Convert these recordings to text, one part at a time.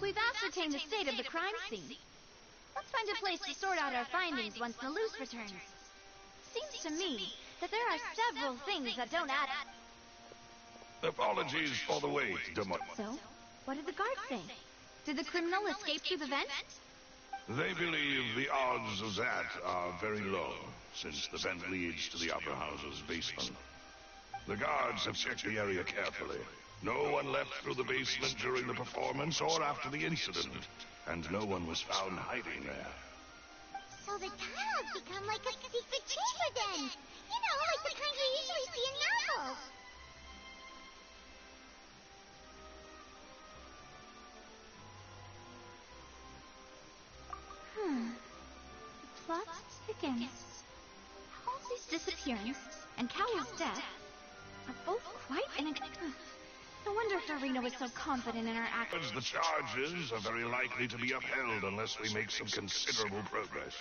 we've ascertained the state of the crime scene. Let's find a place to sort out our findings once the loose returns. Seems to me that there are several things that don't add up. Apologies for the wait, So, what did the guards say? Did the criminal escape through the vent? They believe the odds of that are very low, since the vent leads to the Opera House's basement. The guards have checked the area carefully. No one left through the basement during the performance or after the incident, and no one was found hiding there. So the tunnels become like a secret chamber then! You know, like the kind you usually see in novels! The plot thickens. Halsey's disappearance and Cowell's death are both quite no wonder Dorina was so confident in her actions. The charges are very likely to be upheld unless we make some considerable progress.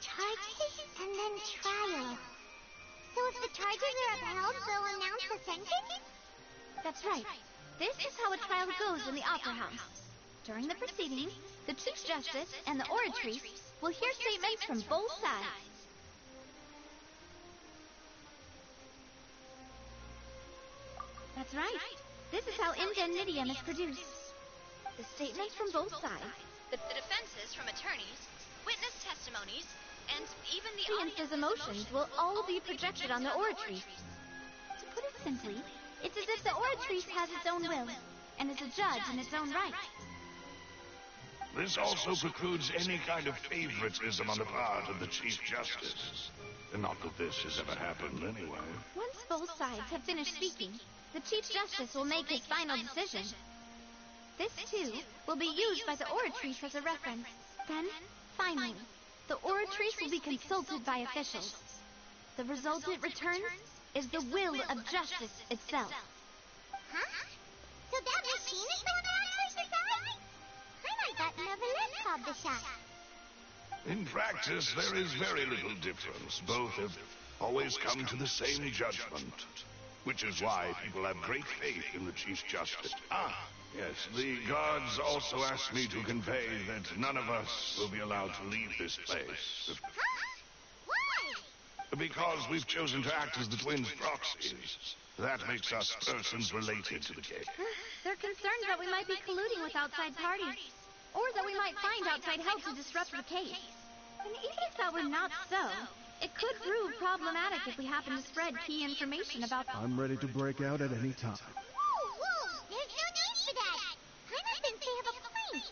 Charges and then trial. So if the charges are upheld, they'll announce the sentence? That's right. This is how a trial goes in the Opera House. During the proceedings, the Chief Justice and the oratrice will hear statements from both sides. That's right. This is how Indemnitium is produced. The statements from both sides, the defenses from attorneys, witness testimonies, and even the audience's emotions will all be projected on the oratrice. To put it simply, it's as if the oratrice has its own will, and is a judge in its own right. This also precludes any kind of favoritism on the part of the Chief Justice. Not that this has ever happened anyway. Once both sides have finished speaking, the Chief Justice will make his final decision. This, too, will be used by the oratrice as a reference. Then, finally, the oratrice will be consulted by officials. The result it returns is the will of justice itself. Huh? So that machine is the one that actually decides? I might gotten over less called the shot. In practice, there is very little difference. Both have always come to the same judgment. Which is why people have great faith in the Chief Justice. Yes, the guards also asked me to convey that none of us will be allowed to leave this place. Huh? Why? Because we've chosen to act as the twins' proxies. That makes us persons related to the case. They're concerned that we might be colluding with outside parties, or that we might find outside help to disrupt the case. And even if that were not so, it could prove problematic if we happen to spread key information about... I'm ready to break out at any time. Whoa! There's no need for that! Paimon thinks they have a point!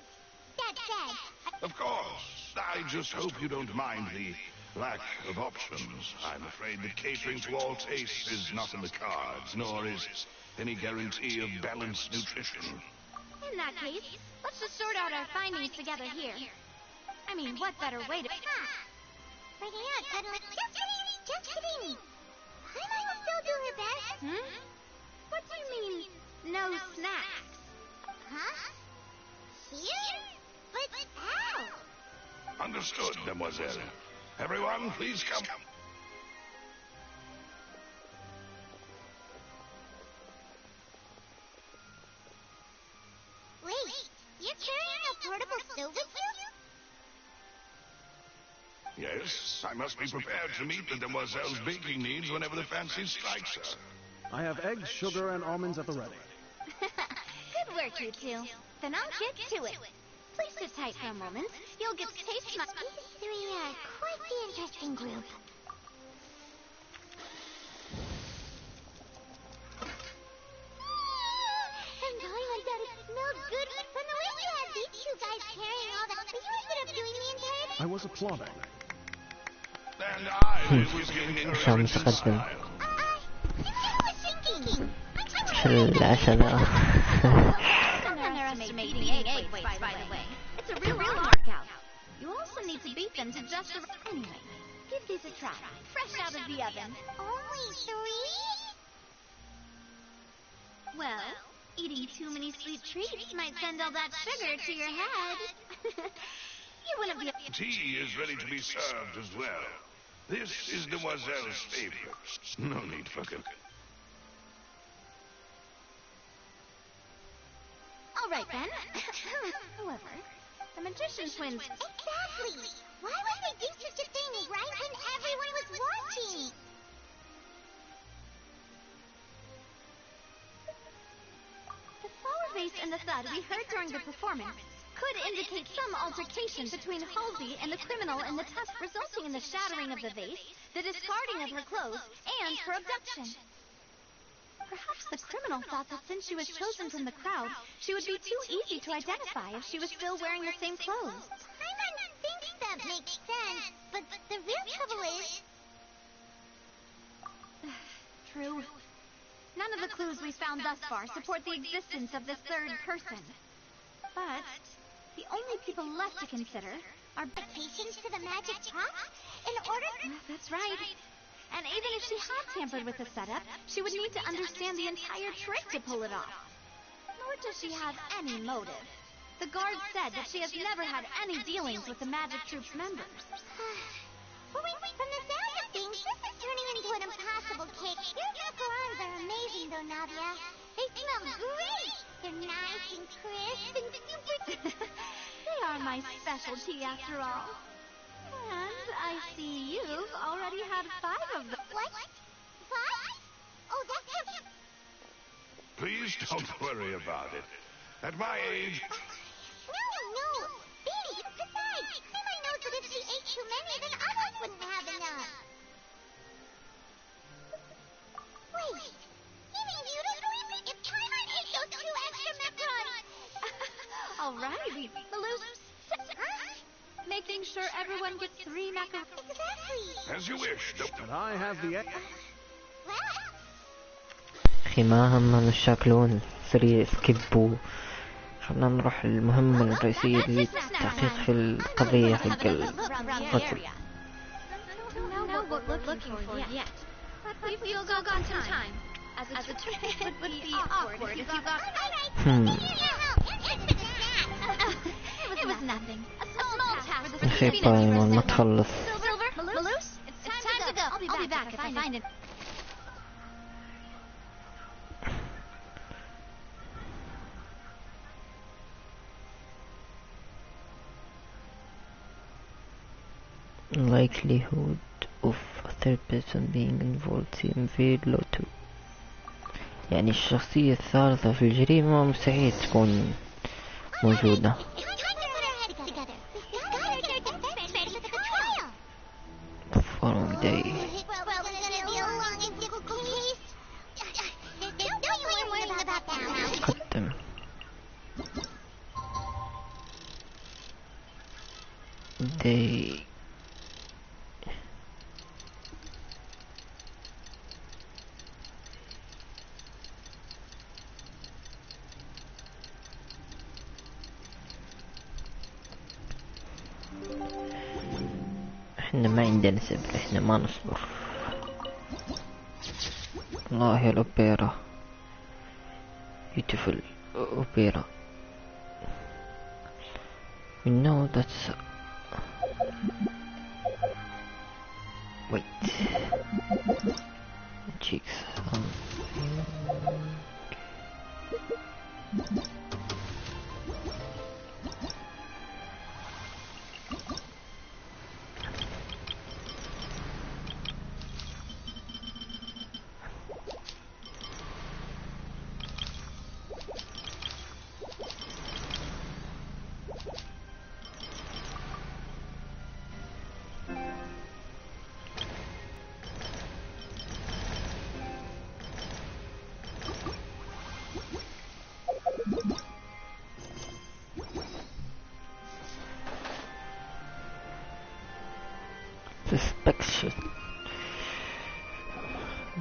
That said... Of course. I just hope you don't mind the lack of options. I'm afraid that catering to all tastes is not in the cards, nor is any guarantee of balanced nutrition. In that case, let's just sort out our findings together here. I mean, what better way to... Breaking out suddenly... Just kidding! Paimon will still do her best. What do you mean, no snacks? Huh? Here? But how? Understood, mademoiselle. Everyone, please come. Wait, you're carrying a portable stove with you? Yes, I must be prepared to meet the demoiselle's baking needs whenever the fancy strikes her. I have eggs, sugar, and almonds at the ready. Good work, you two. Then I'll get to it. Please sit tight for a moment. You'll get to taste my... These three are quite the interesting group. And Paimon thought it smelled good from the way you had these two guys carrying all that. But you ended up doing the entire thing. I was applauding. And I was giving encouragement متقدم smile. العشاء. Underestimate the egg weights, by the way. It's a real workout. You also need to beat them to just the... Anyway, give these a try. Fresh out of the oven. Only three? Well, eating too many sweet treats might send all that sugar to your head. You wouldn't be... Tea is ready to be served as well. This is demoiselle's favorite. No need for cooking. All right then. However, the magician twins... Exactly! Why would they do such a thing right when everyone was watching? The flower vase and the thud we heard during the performance could indicate some altercation between Halsey and the criminal in the test, resulting in the shattering of the vase, the discarding of her clothes, and her abduction. Perhaps the criminal thought that since she was chosen from the crowd, she would be too easy to identify if she was still wearing the same clothes. Paimon thinks that makes sense, but the real trouble is... True. None of the clues we found thus far support the existence of this third person. But the only people left to consider are... Patience to the magic props? In order... That's right. And even if she had tampered with the setup, she would need to understand the entire trick to pull it off. Nor does she have any motive. The guard said that she has never had any dealings with the Magic Troop's members. From the sound of things, this is turning into an impossible cake. Your macarons are amazing, though, Nadia. They smell great. They're nice and crisp and super... They are my specialty, after all. And I see you've already had 5 of them. What? 5? Oh, that's... Please don't worry about it. At my age... No. Baby, besides, Paimon knows that if she ate too many, then others wouldn't have enough. Wait, you mean beautifully? If Paimon ate those 2 extra macarons... Alrighty, Maloof. Huh? Making sure everyone gets 3 macarons. Exactly. As you wish. But I have the... Well... أخي ما همهم الشاكلون سريع سكيبو. خلنا نروح المهمة الرئيسية اللي التحقيق في القضية حق الرجل. أخي بايمون ما تخلص. Likelihood of a third person being involved seem very low too. يعني الشخصية الثالثة في الجريمة مستحيل تكون موجودة. Following day. قدم. They احنا ما عندنا سبب، احنا ما نصبر. والله الأوبرا beautiful opera. We know that's wait cheeks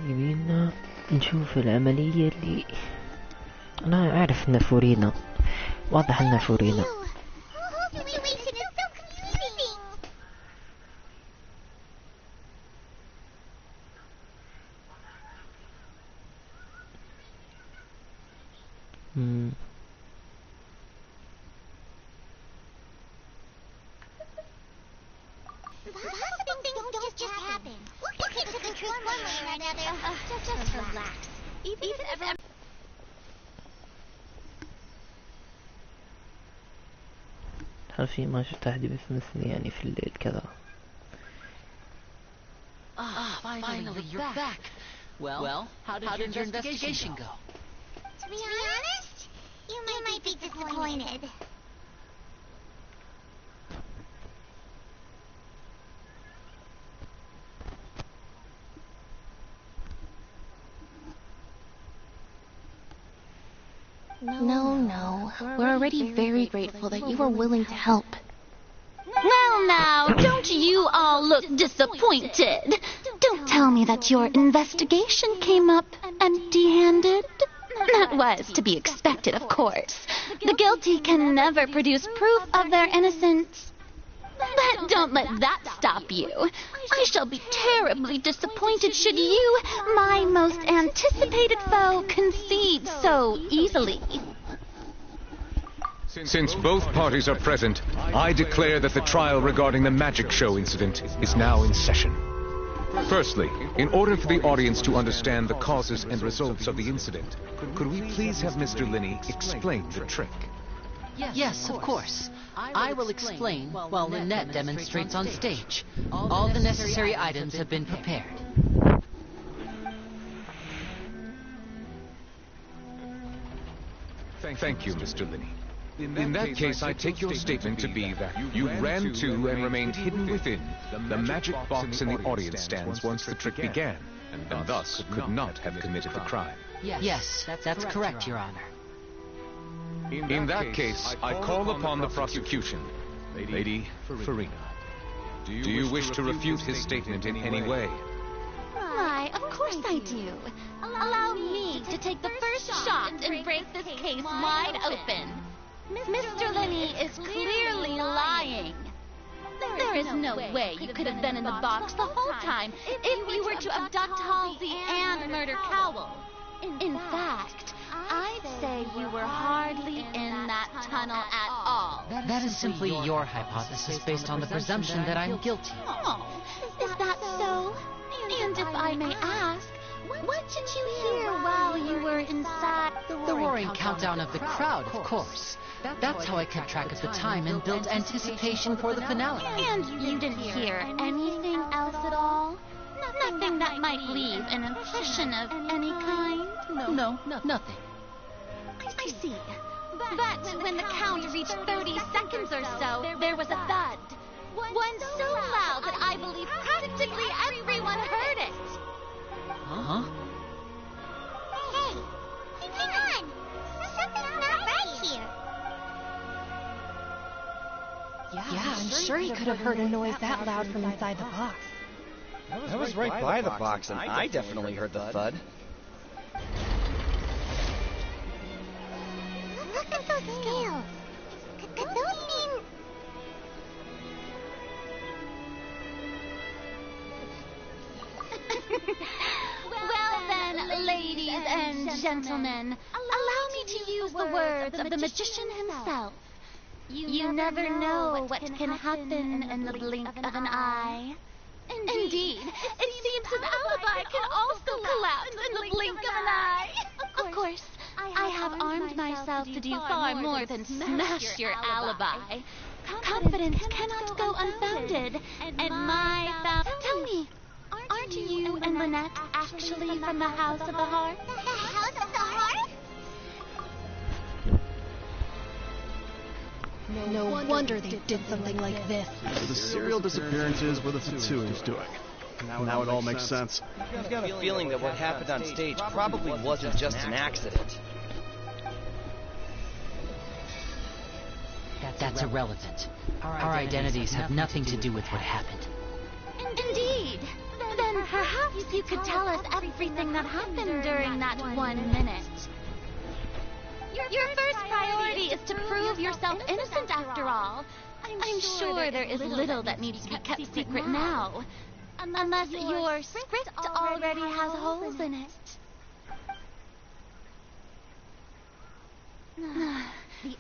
يبينا نشوف العملية اللي أنا أعرف إنها فورينا، واضح إنها فورينا. حرفيا ما شفت أحد بيثمثني يعني في الليل كذا. Finally, you're back. Well, how did your investigation go? To be honest, you might be disappointed. No. We're already very grateful that you were willing to help. Well now, don't you all look disappointed? Don't tell me that your investigation came up empty-handed. That was to be expected, of course. The guilty can never produce proof of their innocence. But don't let that stop you. I shall be terribly disappointed should you, my most anticipated foe, concede so easily. Since both parties are present, I declare that the trial regarding the magic show incident is now in session. Firstly, in order for the audience to understand the causes and results of the incident, could we please have Mr. Linney explain the trick? Yes, of course. I will explain while Lynette demonstrates on stage. All the necessary items have been prepared. Thank you, Mr. Linney. In that case, I take your statement to be that you ran to and remained hidden within the magic box in the audience stands once the trick began, and thus could not have committed the crime. Yes, that's correct, Your Honor. In that case, I call upon the prosecution. Lady Farina, do you wish to refute his statement in any way? Why, of course I do. Allow me to take the first shot and break this case wide open. Mr. Linney is clearly lying. There is no way you could have been in the box the whole time if you were to abduct Halsey and murder Cowell. In fact, I'd say you were hardly in that tunnel at all. That is simply your hypothesis based on the presumption that I'm guilty. Oh, is that so? And if I may ask, what did you hear while you were inside? The roaring countdown of the crowd, of course. That's how I kept track of the time and built anticipation for the finale. And you didn't hear anything else at all? Nothing that might leave an impression of any kind? No, nothing. I see. But when the count reached 30 seconds or so, there was a thud. One so loud that I believe practically everyone heard it. Huh? Hey, hang on. Something's not right here. Yeah, I'm sure he could have heard a noise that loud from inside the box. I was right by the box, and I definitely heard the thud. Look at those scales. Could those mean... Well then, ladies and gentlemen, allow me to use the words of the magician himself. You never know what can happen in the blink of an eye. Indeed, it seems his alibi can also collapse in the blink of an eye. Of course, I have armed myself to do far more than smash your alibi. Confidence cannot go unfounded, and my found... Tell me, aren't you and Lynette actually from the House of the Heart? The House of the Heart? No wonder they did something like this. The serial disappearances were the Fatsui's doing. Now it all makes sense. I've got a feeling that what happened on stage probably wasn't just an accident. That's irrelevant. Our identities have nothing to do with what happened. Indeed. Then perhaps you could tell us everything that happened during that 1 minute. Your first priority is to prove yourself innocent after all. I'm sure there is little that needs to be kept secret now. Unless your script already has holes in it.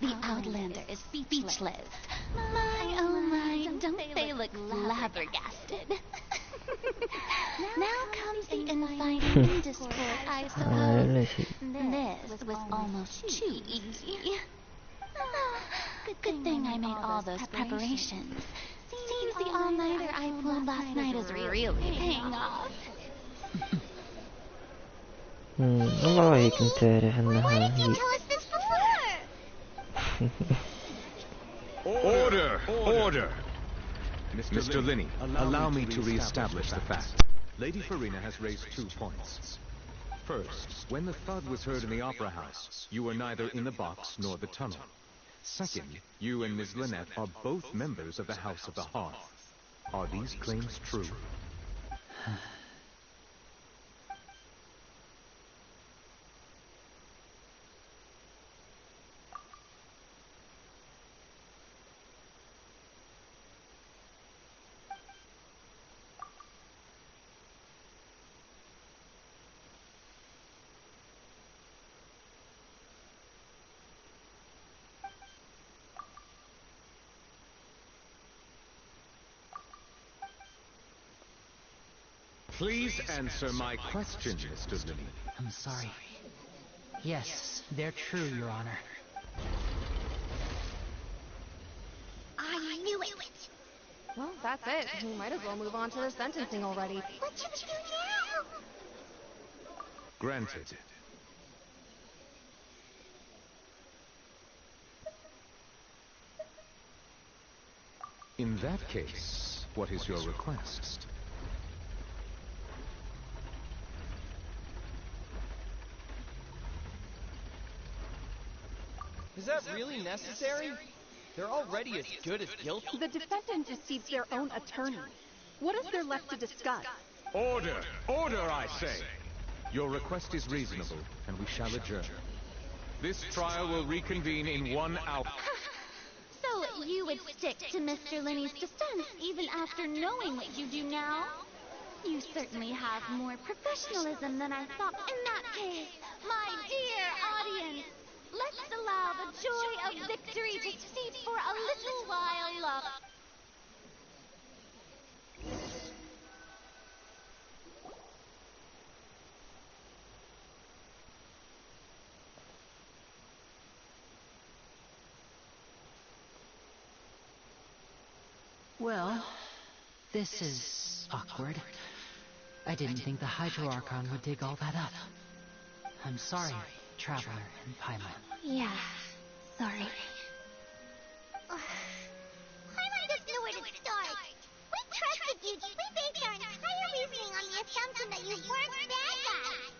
The Outlander is speechless. My, oh my, don't they look flabbergasted? Now comes the infighting discord, I suppose. This was almost too easy. Good thing I made all those preparations. Seems the all-nighter I pulled last night is really paying off. والله هيك كنت عارف انها هي. Order! Order! Mr. Linney, allow me to re-establish the fact. Lady Farina has raised 2 points. First, when the thud was heard in the Opera House, you were neither in the box nor the tunnel. Second, you and Ms. Lynette are both members of the House of the Hearth. Are these claims true? Please answer my question, Mr. Linney. I'm sorry. Yes, they're true, Your Honor. I knew it! Well, that's it. We might as well move on to the sentencing already. What should we do now? Granted. In that case, what is your request? Is that really necessary? They're already as good as guilty. The defendant receives their own attorney. What is there left to discuss? Order! Order, I say! Your request is reasonable, and we shall adjourn. This trial will reconvene in 1 hour. So you would stick to Mr. Linney's defense even after knowing what you do now? You certainly have more professionalism than I thought. In that case, my dear audience, let's allow the joy of victory to steep for a little while longer. Well, this is awkward. I didn't think the Hydro-Archon would dig all that up. I'm sorry, Traveler and Paimon. Yeah, sorry. Paimon doesn't know where to start. We trusted you. We based our entire reasoning on the assumption that you weren't bad guys.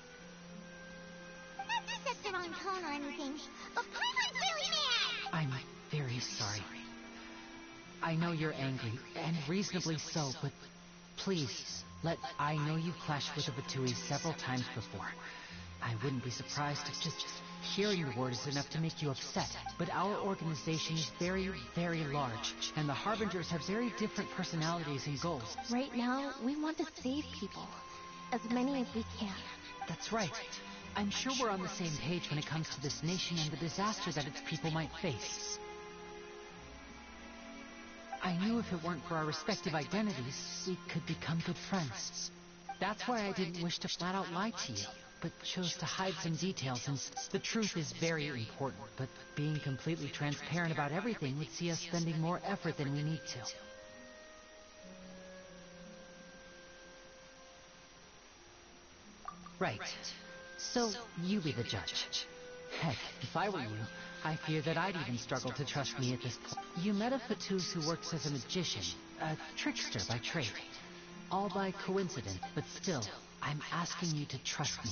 Not to set the wrong tone or anything, but Paimon's really mad. I'm very sorry. I know you're angry, and reasonably so, but please, I know you've clashed with the Batui several times before. I wouldn't be surprised if just hearing the word is enough to make you upset. But our organization is very, very large, and the Harbingers have very different personalities and goals. Right now, we want to save people. As many as we can. That's right. I'm sure we're on the same page when it comes to this nation and the disaster that its people might face. I knew if it weren't for our respective identities, we could become good friends. That's why I didn't wish to flat out lie to you, but chose to hide some details since the truth is very important, but being completely transparent about everything would see us spending more effort than we need to. Right. So, you be the judge. Heck, if I were you, I fear that I'd even struggle to trust me at this point. You met a Fatuz who works as a magician, a trickster by trade. All by coincidence, but still, I'm asking you to trust me.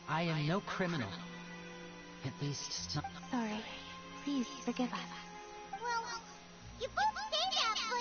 I am no criminal. At least, not... Sorry. Please forgive us. Well, you both say that, but...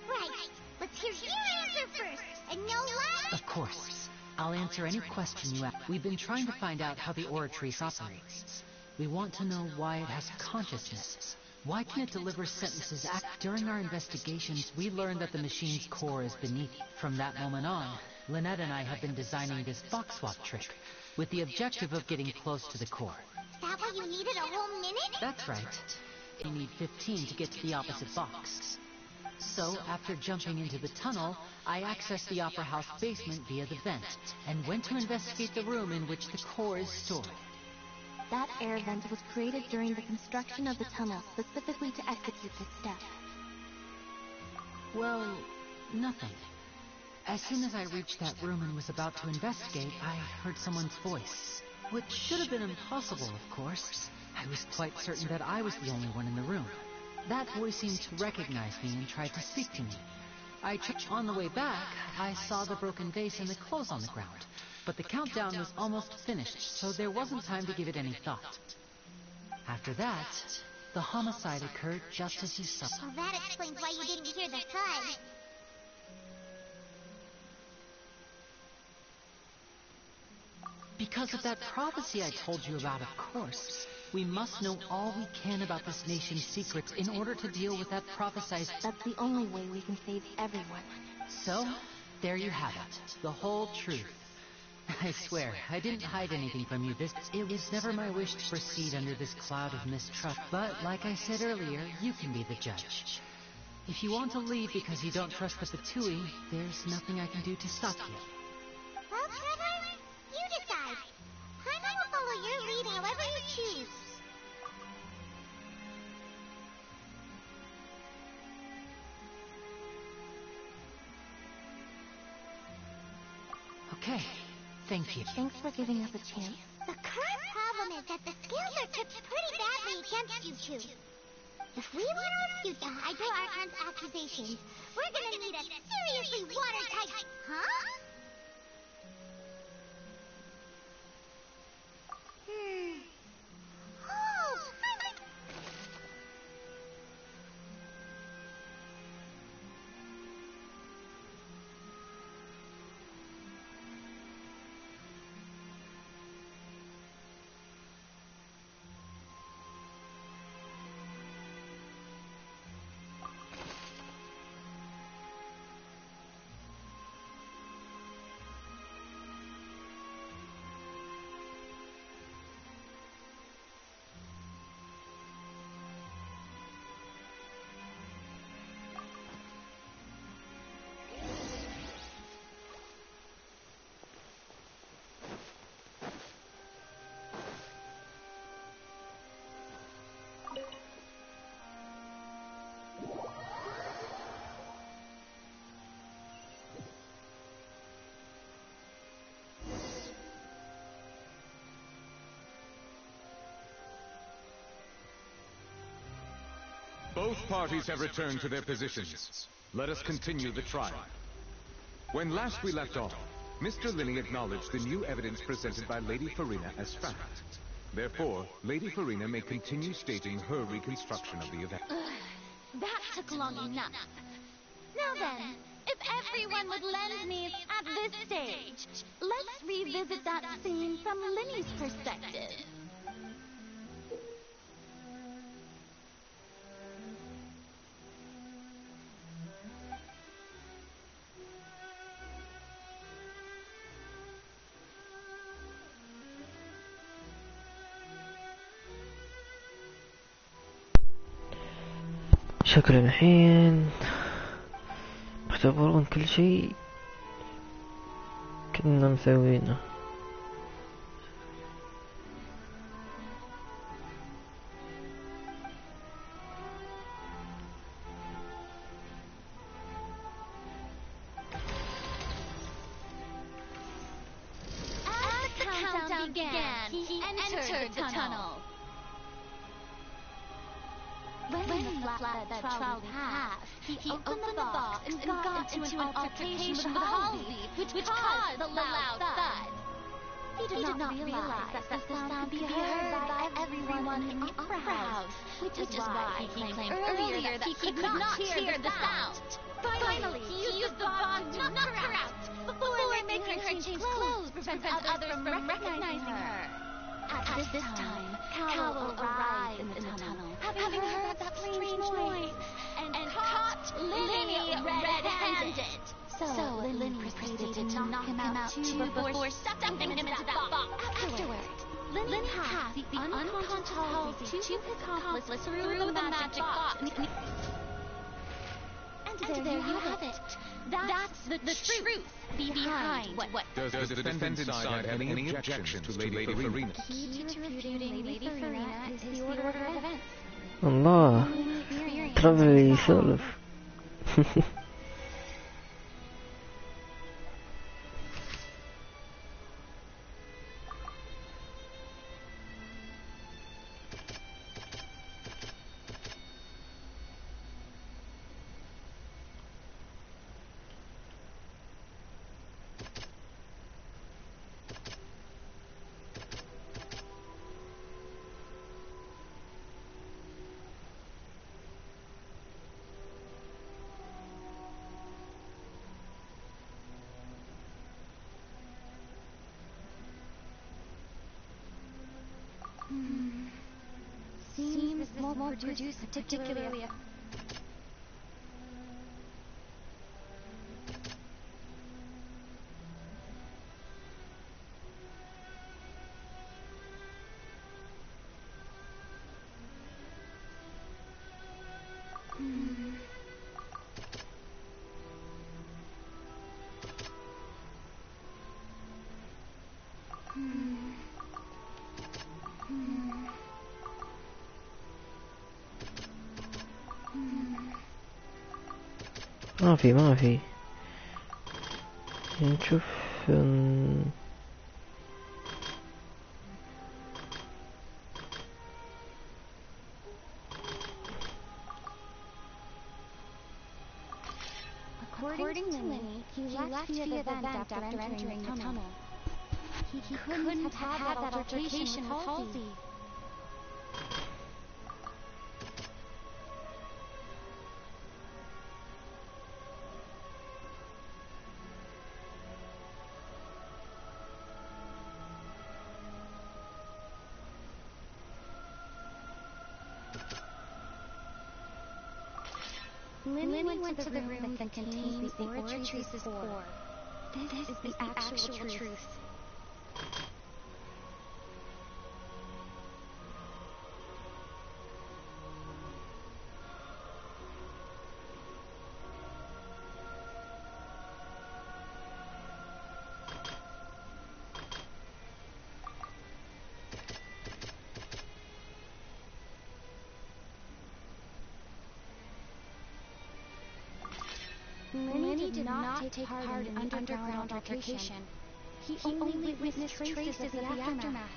Right. Let's hear your answer first, and no lie. Of course. I'll answer any question you ask. We've been trying to find out how the Oratrice operates. We want to know why it has consciousness. Why can it deliver sentences? During our investigations, we learned that the machine's core is beneath it. From that moment on, Lynette and I have been designing this box swap trick, with the objective of getting close to the core. Is that why you needed a whole minute? That's right. You need 15 to get to the opposite box. So, after jumping into the tunnel, I accessed the Opera House basement via the vent, and went to investigate the room in which the core is stored. That air vent was created during the construction of the tunnel, specifically to execute this step. Well, nothing. As soon as I reached that room and was about to investigate, I heard someone's voice. Which should have been impossible, of course. I was quite certain that I was the only one in the room. That voice seemed to recognize me and tried to speak to me. On the way back, I saw the broken vase and the clothes on the ground. But the countdown was almost finished, so there wasn't time to give it any thought. After that, the homicide occurred just as you saw. Well, that explains why you didn't hear the thud. Because of that prophecy I told you about, of course. We must know all we can about this nation's secrets in order to deal with that prophesied... That's the only way we can save everyone. So, there you have it. The whole truth. I swear, I didn't hide anything from you. It was never my wish to proceed under this cloud of mistrust. But, like I said earlier, you can be the judge. If you want to leave because you don't trust the Fatui, there's nothing I can do to stop you. Well, Trevor, you decide. I will follow your lead however you choose. Okay, thank you. Thanks for giving us a chance. The current problem is that the scales are tipped pretty badly against you two. If we want to refute the Hydro-Archon's accusations, we're gonna need a seriously watertight... Huh? Oh, Both parties have returned to their positions. Let us continue the trial. When last we left off, Mr. Linney acknowledged the new evidence presented by Lady Farina as fact. Therefore, Lady Farina may continue stating her reconstruction of the event. That took long enough. Now then, if everyone would lend me at this stage, let's revisit that scene from Linney's perspective. شكرا. الحين اختبرون كل شيء كنا مسوينه. As the countdown began, he entered the tunnel. When the flatbed trolley passed, he opened the box and got into an altercation with Halsey, which caused the loud thud. He did not realize that the sound could be heard by everyone in the opera house, which is why he claimed earlier that he could not hear the sound. Finally, he used the bomb to knock her out before making her change clothes to prevent others from recognizing her. At this time, Cowell arrived in the tunnel, having heard that strange noise, and caught Linney red-handed. So Linney proceeded to knock him out too before stuffing him into that box. Afterward, Linney passed the unconscious Halsey to his accomplice through the magic box. And there you have it. That's the truth behind what... Does the defendant side have any objections to Lady Farina? Key to refuting Lady Farina is the order of events. الله ترى يسولف. Seems this won't produce particularly a... ما في نشوف According to Minnie, he left via the vent after entering the tunnel. He couldn't have had that altercation with Halsey. Lynn went to the room that contains the Oratrice's core. This is the actual truth. Lenny did not take part in the underground altercation. He only witnessed traces of the aftermath.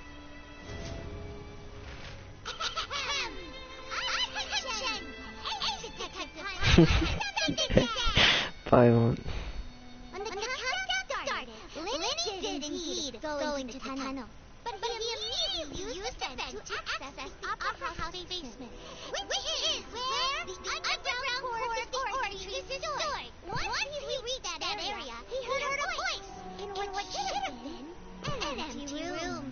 Paimon. When the countdown started, Lenny did indeed go into the tunnel. But he immediately used the vent to access the upper house basement, which is where the underground core of the Oratrice is stored. Once he reached that area, he heard a voice in what should have been an empty room.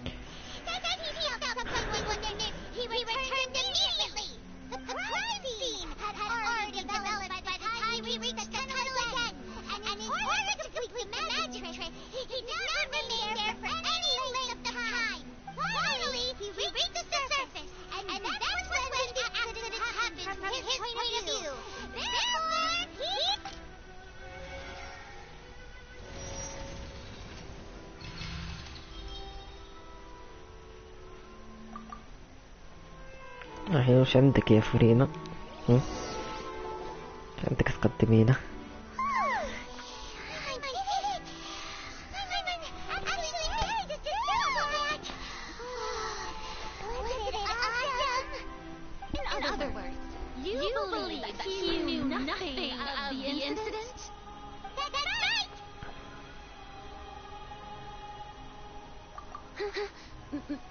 Then he felt something within it. He returned immediately. The crime scene had already developed by the time he reached the tunnel again. And in order to complete the magic trick, he did not remain there for any length of time. Finally, he reached the surface, and that's when the accident happened from his point of view. Therefore, he... الحين وش عندك يا فرينا؟ وش عندك تقدمينه؟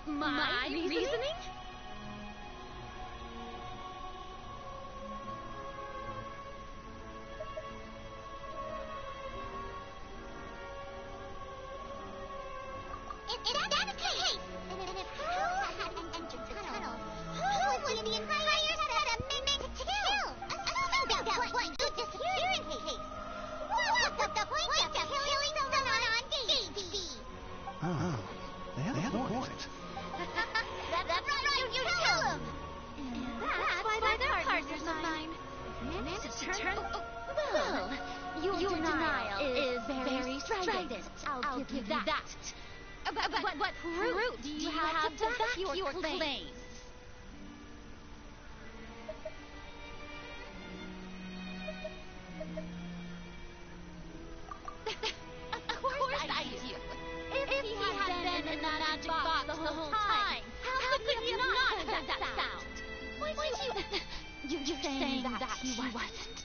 My reasoning? If that's the case, then if Paula hadn't entered the tunnel, who would the entire setup meant to kill? Assuming that was the disappearing case. What was the point of killing someone on stage? Oh, they have a point. That's right, you kill him! And that's why they're part Managed to turn... Well, your denial is very strident. I'll give you that. But what proof do you have to back your claims? Of course I do. If he had been in that magic box the whole time, how could you not heard that sound? Why did you... You're saying that he wasn't.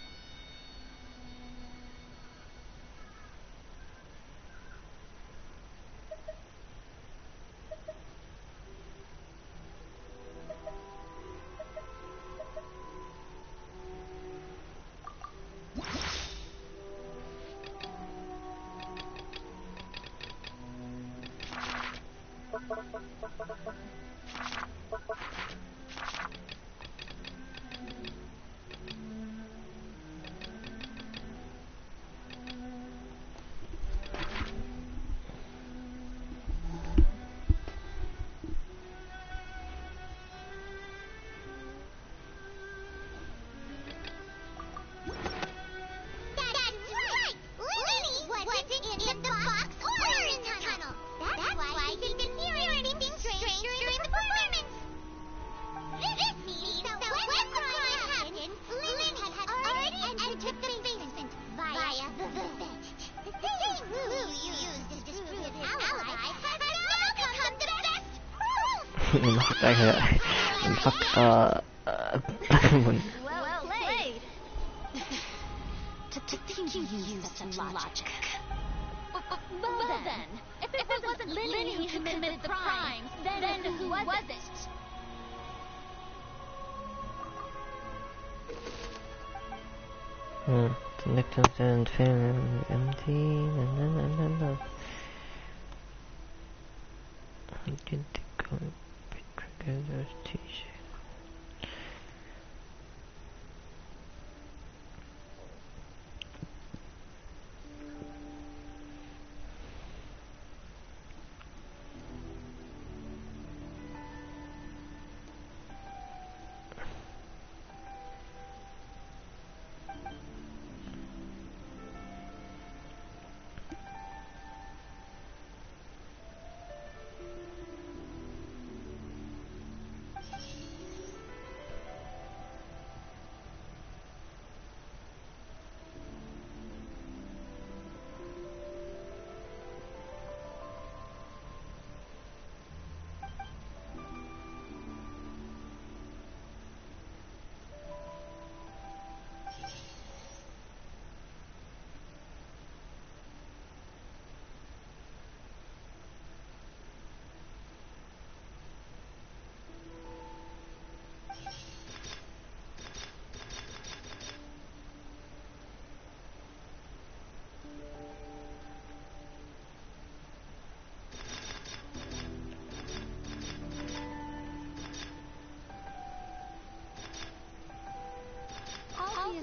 المحققة Well played. To think you used such logic. Well then, if it wasn't Lynn who committed the crimes, then who was it? The victims and film empty.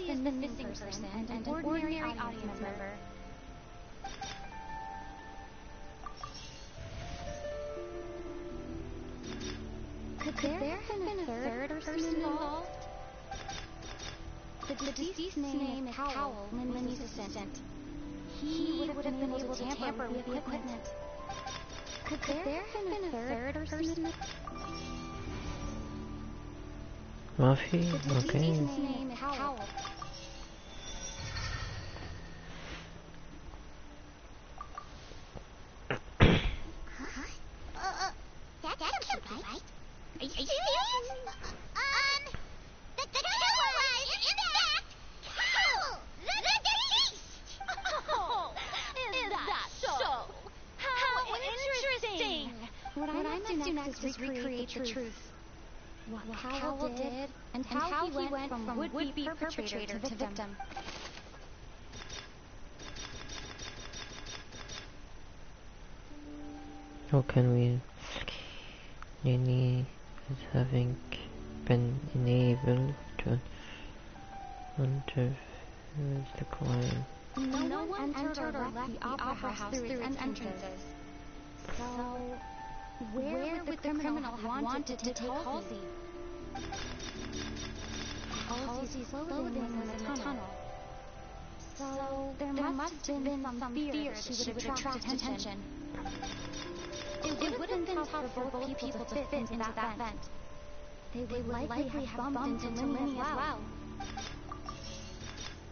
Is the missing person and an ordinary audience member. Could there have been a third person involved? The deceased's name is Howell, Lindy's assistant. He would have been able to tamper with the equipment. Could there have been a third person? Murphy, The okay. deceased's name is Howell. That can't be right. Are you serious? The killer was, in fact, Howell, the deceased! Oh, is that so? How interesting! What I must do next is recreate the truth. What Howell did, and how he went from would-be perpetrator to victim. How can we... Lenny is having been enabled to enter the crime. No one entered or left the opera house through its entrances. So, where would the criminal have wanted to take Halsey? Halsey's Halsey's clothing was in the tunnel. So there must have been some fear that she would attract attention. It would have been tough for both people to fit into that vent. They would likely have bumped into Lenny as well.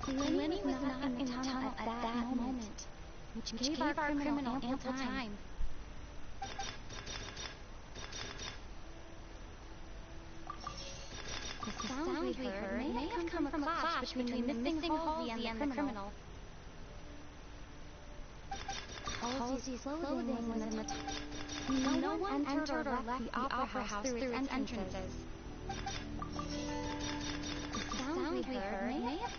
Lenny was not in the tunnel at that moment, which gave our criminal ample time. The sound we heard may have come from a clash between the missing Halsey and the criminal. Halsey's clothing was in the tunnel. No one entered or left the opera house through its entrances. The sound we heard may have...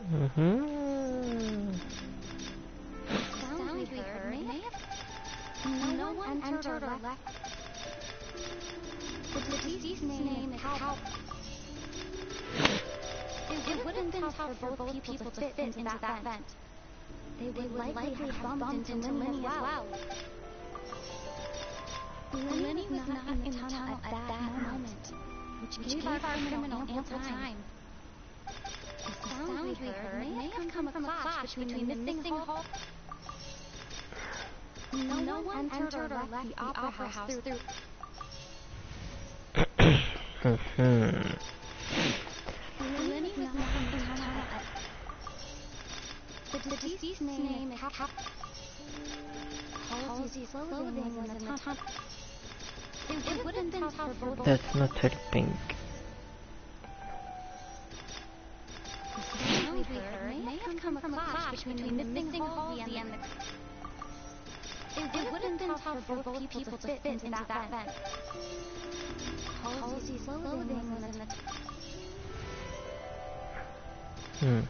The sound we heard may have... No one entered or left... The deceased's name is How... It would have been tough for both people to fit into that vent. They would likely have bumped into Lenny as well. Lenny was not in the tunnel at that moment, which gave our criminal ample time. The sound we heard may have come from a clash between the missing Halsey. No one entered or left the opera house through... Lenny was not in the tunnel at... The deceased's name is Halsey's clothing was in the tunnel. It would have been tough for both... That's not helping. The sound we heard may have come from a clash between the missing Halsey and the... It would have been tough for both people to fit into that vent. Halsey's clothing was in the...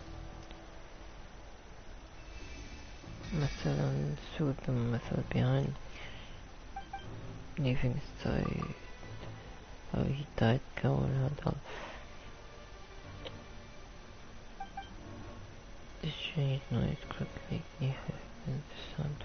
مثلا shoot them مثلا behind, leaving side, how he died كون هذا. The shade noise quickly near the sound.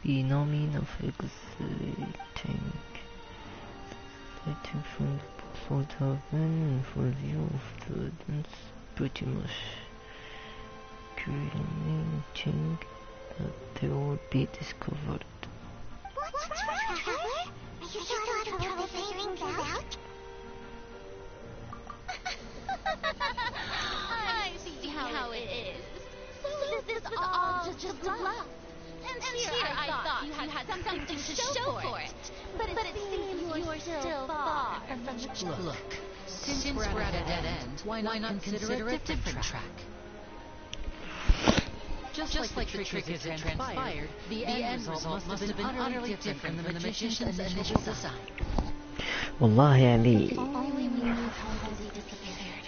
Phenomenon of exciting from the photo and full view of the dance, pretty much guaranteeing that they will be discovered. What's wrong, Heather? Are you having trouble figuring things out? I see how it is. So this was all just a bluff. And here I thought you had something to show for it. But it seems you're still far from the truth. Look, since we're at a dead end, why not consider a different track? Just like the trick has transpired, the end result must have been utterly different from the magician's initial design. والله يعني Only we knew how Halsey disappeared.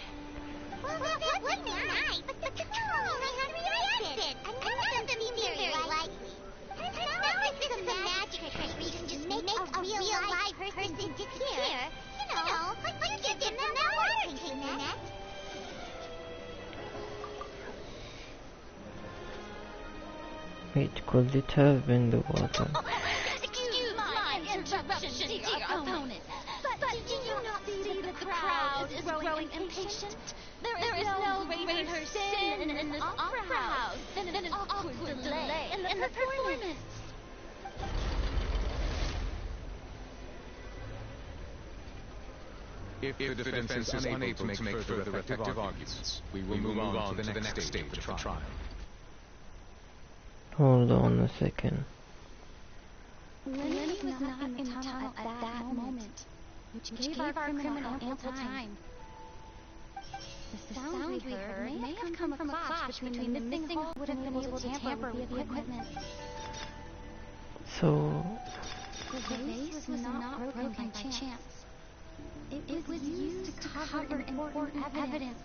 Well, that would be nice, but the criminal may have reacted. And that doesn't seem very likely. It's not like this is a magic trick where you can just make a real live person disappear. You know, like you did in that water container. it could it have been the water. Excuse my interruption, dear opponent. But do you not see that the crowd is growing impatient? There is no greater sin in this opera house than an awkward delay in the performance. If the defense is unable to make further effective arguments, we will move on to the next stage of the trial. Hold on a second. Lenny was not in the tunnel at that moment, which gave our criminal ample time. The sound we heard may have come from a clash between the missing Halsey would have been able to tamper with the equipment. So The vase was not broken by chance. It was used to cover important evidence.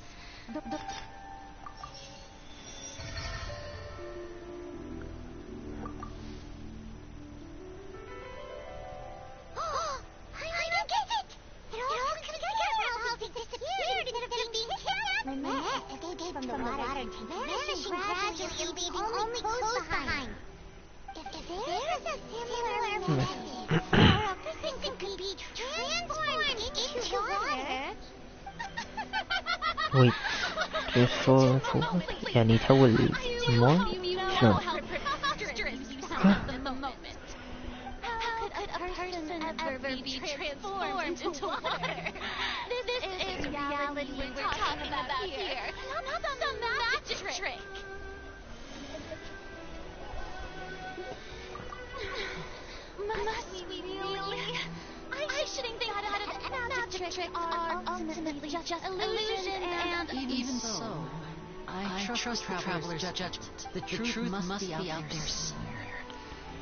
Person could be transformed into water. Wait, transform for يعني يتحول مون؟ شلون؟ Ever be transformed into water? This is reality we're talking about here, not some magic trick. Must we really? I shouldn't think that magic tricks are ultimately just illusions and... Even so, I trust the traveler's judgment. The truth must be out there somewhere.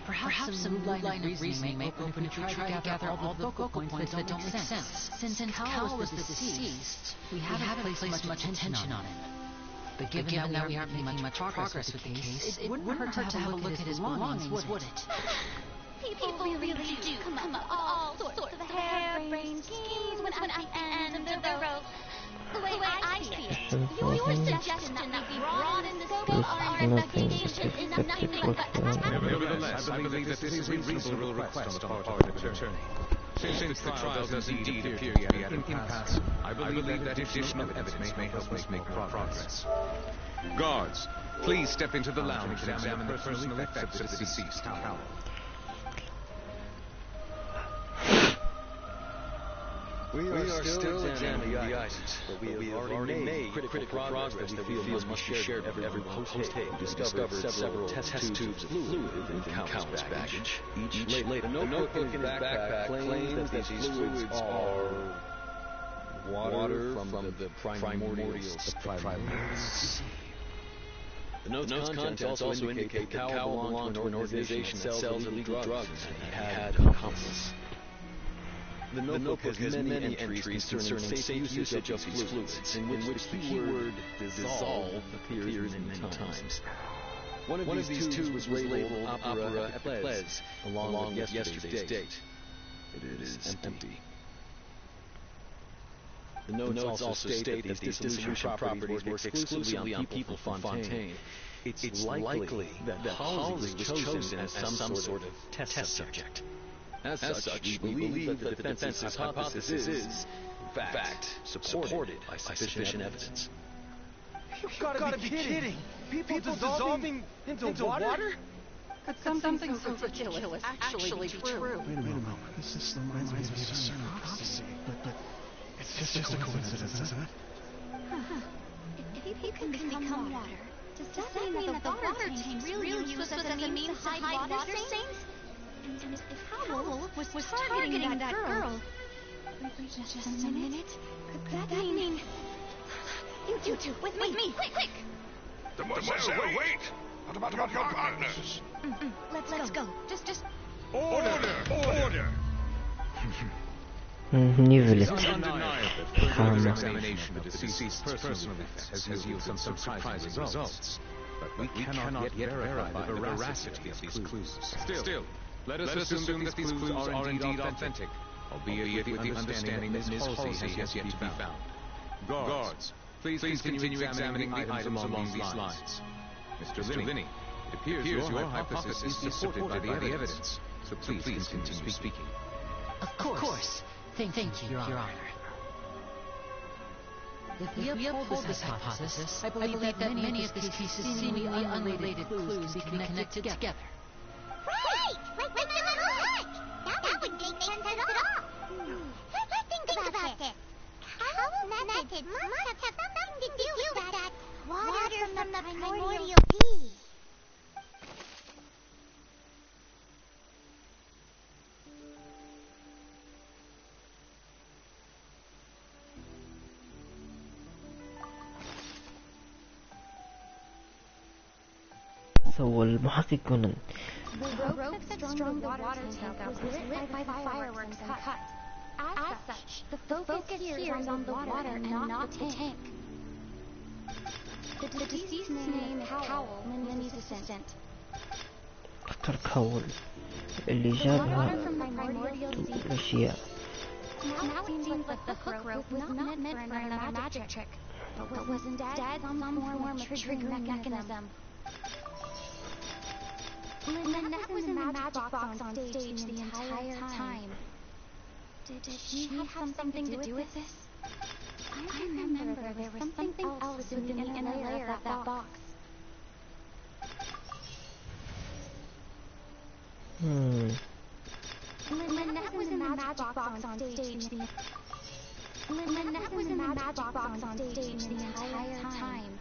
Perhaps some new line of reasoning may open if we try to gather all the focal points that don't make sense. Since Cal was the deceased, we haven't placed much attention on it. But given that we aren't making much progress with the case, it wouldn't hurt to have a look at his belongings, would it? People really do come up with all sorts of harebrained schemes when at the end of the rope. The way I see it, your suggestion that we broaden the scope of our investigation is nothing but... Nevertheless, I believe that this is a reasonable request on the part of the attorney. Since the trial does indeed appear to be at an impasse, I believe that additional evidence may help us make progress. Guards, please step into the lounge and examine the personal effects of the deceased. We are still examining the items, but we have already made critical progress that we feel must be shared with everyone post-haste. We discovered several test tubes of fluid in countless baggage. Each later, the notebook in his backpack claims that these fluids are water from the primordial springs. The note's contents also indicate that Cowell belonged to an organization that sells illegal drugs, and he had an accomplice. The notebook has many entries concerning safe usage of these fluids, in which the keyword dissolve appears many times. One of these tubes was labeled Opera Epicles, along with yesterday's date. It is empty. The notes also state that these dissolution properties work exclusively on people from Fontaine. It's likely that Halsey was chosen as some sort of test subject. As such, we believe that the defense's hypothesis is, in fact, supported by sufficient evidence. You've gotta be kidding! People dissolving into water? Could something so ridiculous actually be true? Wait a moment. This reminds me of a certain prophecy, but it's just a coincidence, isn't it? If people can become water, does that mean that the water tank's really used as a means to hide water stains? And if Howell was targeting that girl... Wait just a minute. Could that mean... You two, with me, quick! Mademoiselle, wait! What about your partners? Let's go. Just... Order! Nivelet. Further examination of the deceased's personal effects has yielded some surprising results. But we cannot yet verify the veracity of these clues. Still, let us assume that these clues are indeed authentic, albeit with the understanding that Ms. Halsey has yet to be found. Guards, please continue examining the items along these lines. Mr. Linney, it appears your hypothesis is supported by the evidence, so please continue speaking. Of course. Thank you, Your Honor. If we uphold this hypothesis, I believe that many of these pieces seemingly unrelated clues can be connected together. Right! Like the hook! That wouldn't make sense at all. Let's think about this. Howell's method must have something to do with that water from the primordial sea. So المحقق كونان. The rope that strung the water tank up was lit by the fireworks and cut. As such, the focus here is on the water and not the tank. The deceased's name is Cowell, Linney's assistant. دكتور كول اللي جابها الأشياء. Now it seems like the hook rope was not meant for another magic trick, but was instead some form of triggering mechanism. Lynette was in the magic box on stage the entire time. Did she have something to do with this? I remember there was something else within the inner layer of that box. Lynette was in the magic box on stage the Lynette was in the magic box on stage the entire time.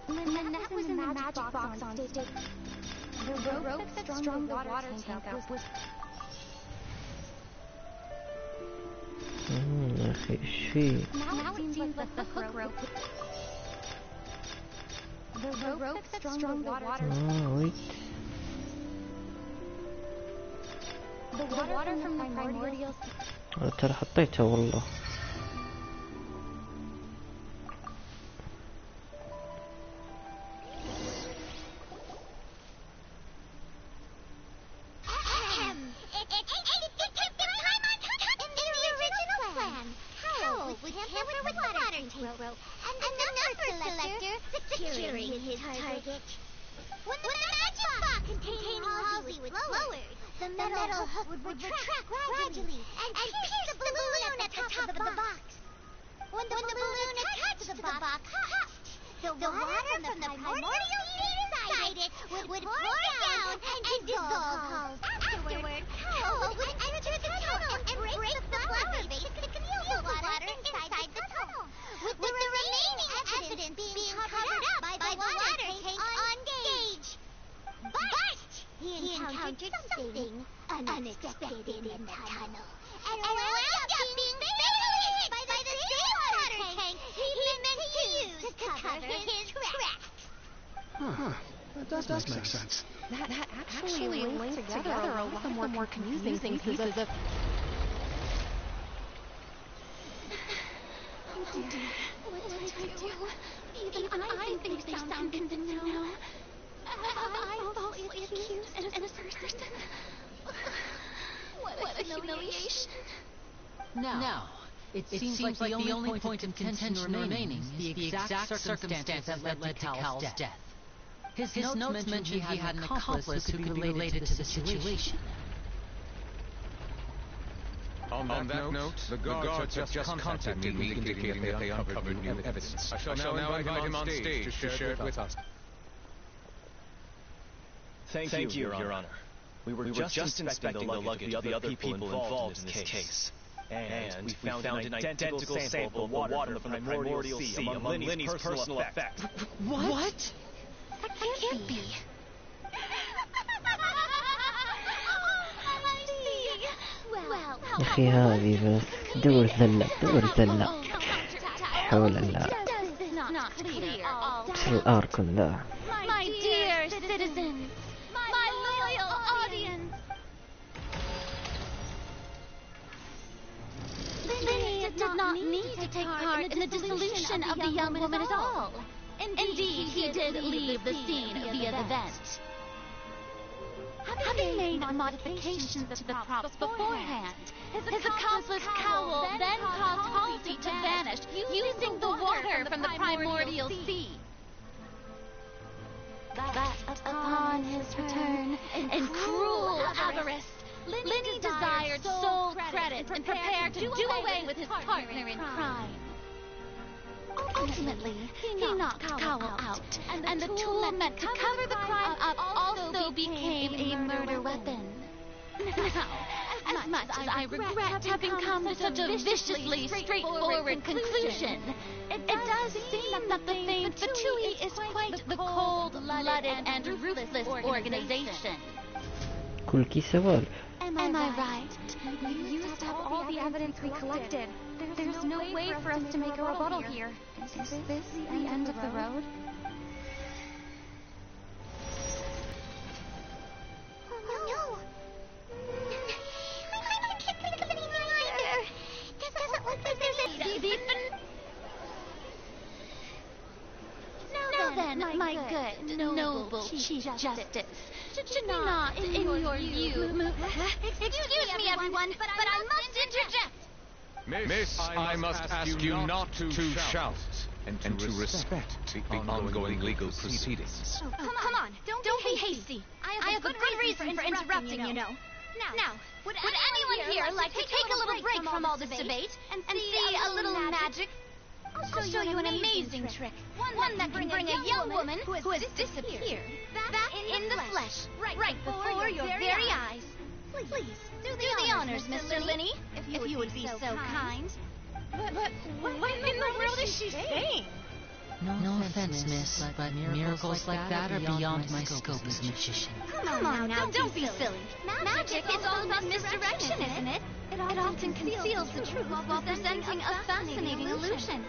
Lynette was in the magic box on stage. The rope that strung the water tank up was... أخي إيش فيه؟ Now it seems like the hook rope. The rope that strung the water tank. wait. The water from the primordial... ترى حطيتها والله. Securing his target. When the magic box containing Halsey was lowered, the metal hook would retract gradually and pierce the balloon at the top of the box. When the balloon attached to the box popped, the water from the primordial sea inside it would pour down and dissolve. Afterward, Hal would enter the tunnel and break the flower vase to conceal the water inside the tunnel, with the remaining evidence being covered up by the water tank on stage. But he encountered something unexpected in the tunnel, and wound up being fatally hit by the same water tank he meant to use to cover his tracks. That does make sense. That actually links together a lot of the more confusing pieces of... Oh dear, what did I do? Even I think they sound convincing now. Have I falsely accused an innocent person? What a humiliation. Now, it seems like the only point of contention remaining is the exact circumstances that led to Cal's death. His notes mentioned he had an accomplice who could be related to the situation. On that note, the guards have just contacted me indicating that they uncovered new evidence. I shall now invite him on stage to share it with us. Thank you, Your Honor. We were just inspecting the luggage of the other people involved in this case. And we found an identical sample of the water from the primordial sea among Linny's personal effects. What? That can't be. أخي هذه بس دور زلة حول الله الأرك ذا. My dear citizens, my loyal audience. Linny did not need to take part in the dissolution of the young woman at all. Indeed, he did leave the scene via the vent. Having made modifications to the props beforehand, his accomplice Cowl then caused Halsey to vanish using the water from the primordial sea. But upon his return, in cruel avarice, Linny desired sole credit and prepared to do away with his partner in crime. Ultimately, he knocked Cowl out, and the tool meant to cover the crime up also became a murder weapon. Now, as much as I regret having come to such a viciously straightforward conclusion, it does seem that the famed Fatui is quite the cold-blooded and ruthless organization. كل سوال. Am I right? We used up all the evidence we collected. There's no way for us to make a rebuttal here. Is this the end of the road? Oh no! I can't think of any reminder. Doesn't look like there's a... Now then, my good, noble Chief Justice, should not, in your view... Excuse me, everyone, but I must interject. Miss, I must ask you not to shout. and to respect the ongoing legal proceedings. Oh, come on. Don't be hasty. I have a good reason for interrupting, you know. Now, would anyone here like to take a little break from all this debate and see a little magic? I'll show you an amazing trick. One that can bring a young woman who has disappeared back in the flesh, right before your very eyes. Please, do the honors, Mr. Linney, if you would be so kind. What in the world is she saying? No offense, miss, but miracles like that are beyond my scope as a magician. Come on now, don't be silly. Magic is all about misdirection, isn't it? It often conceals the truth while presenting a fascinating illusion.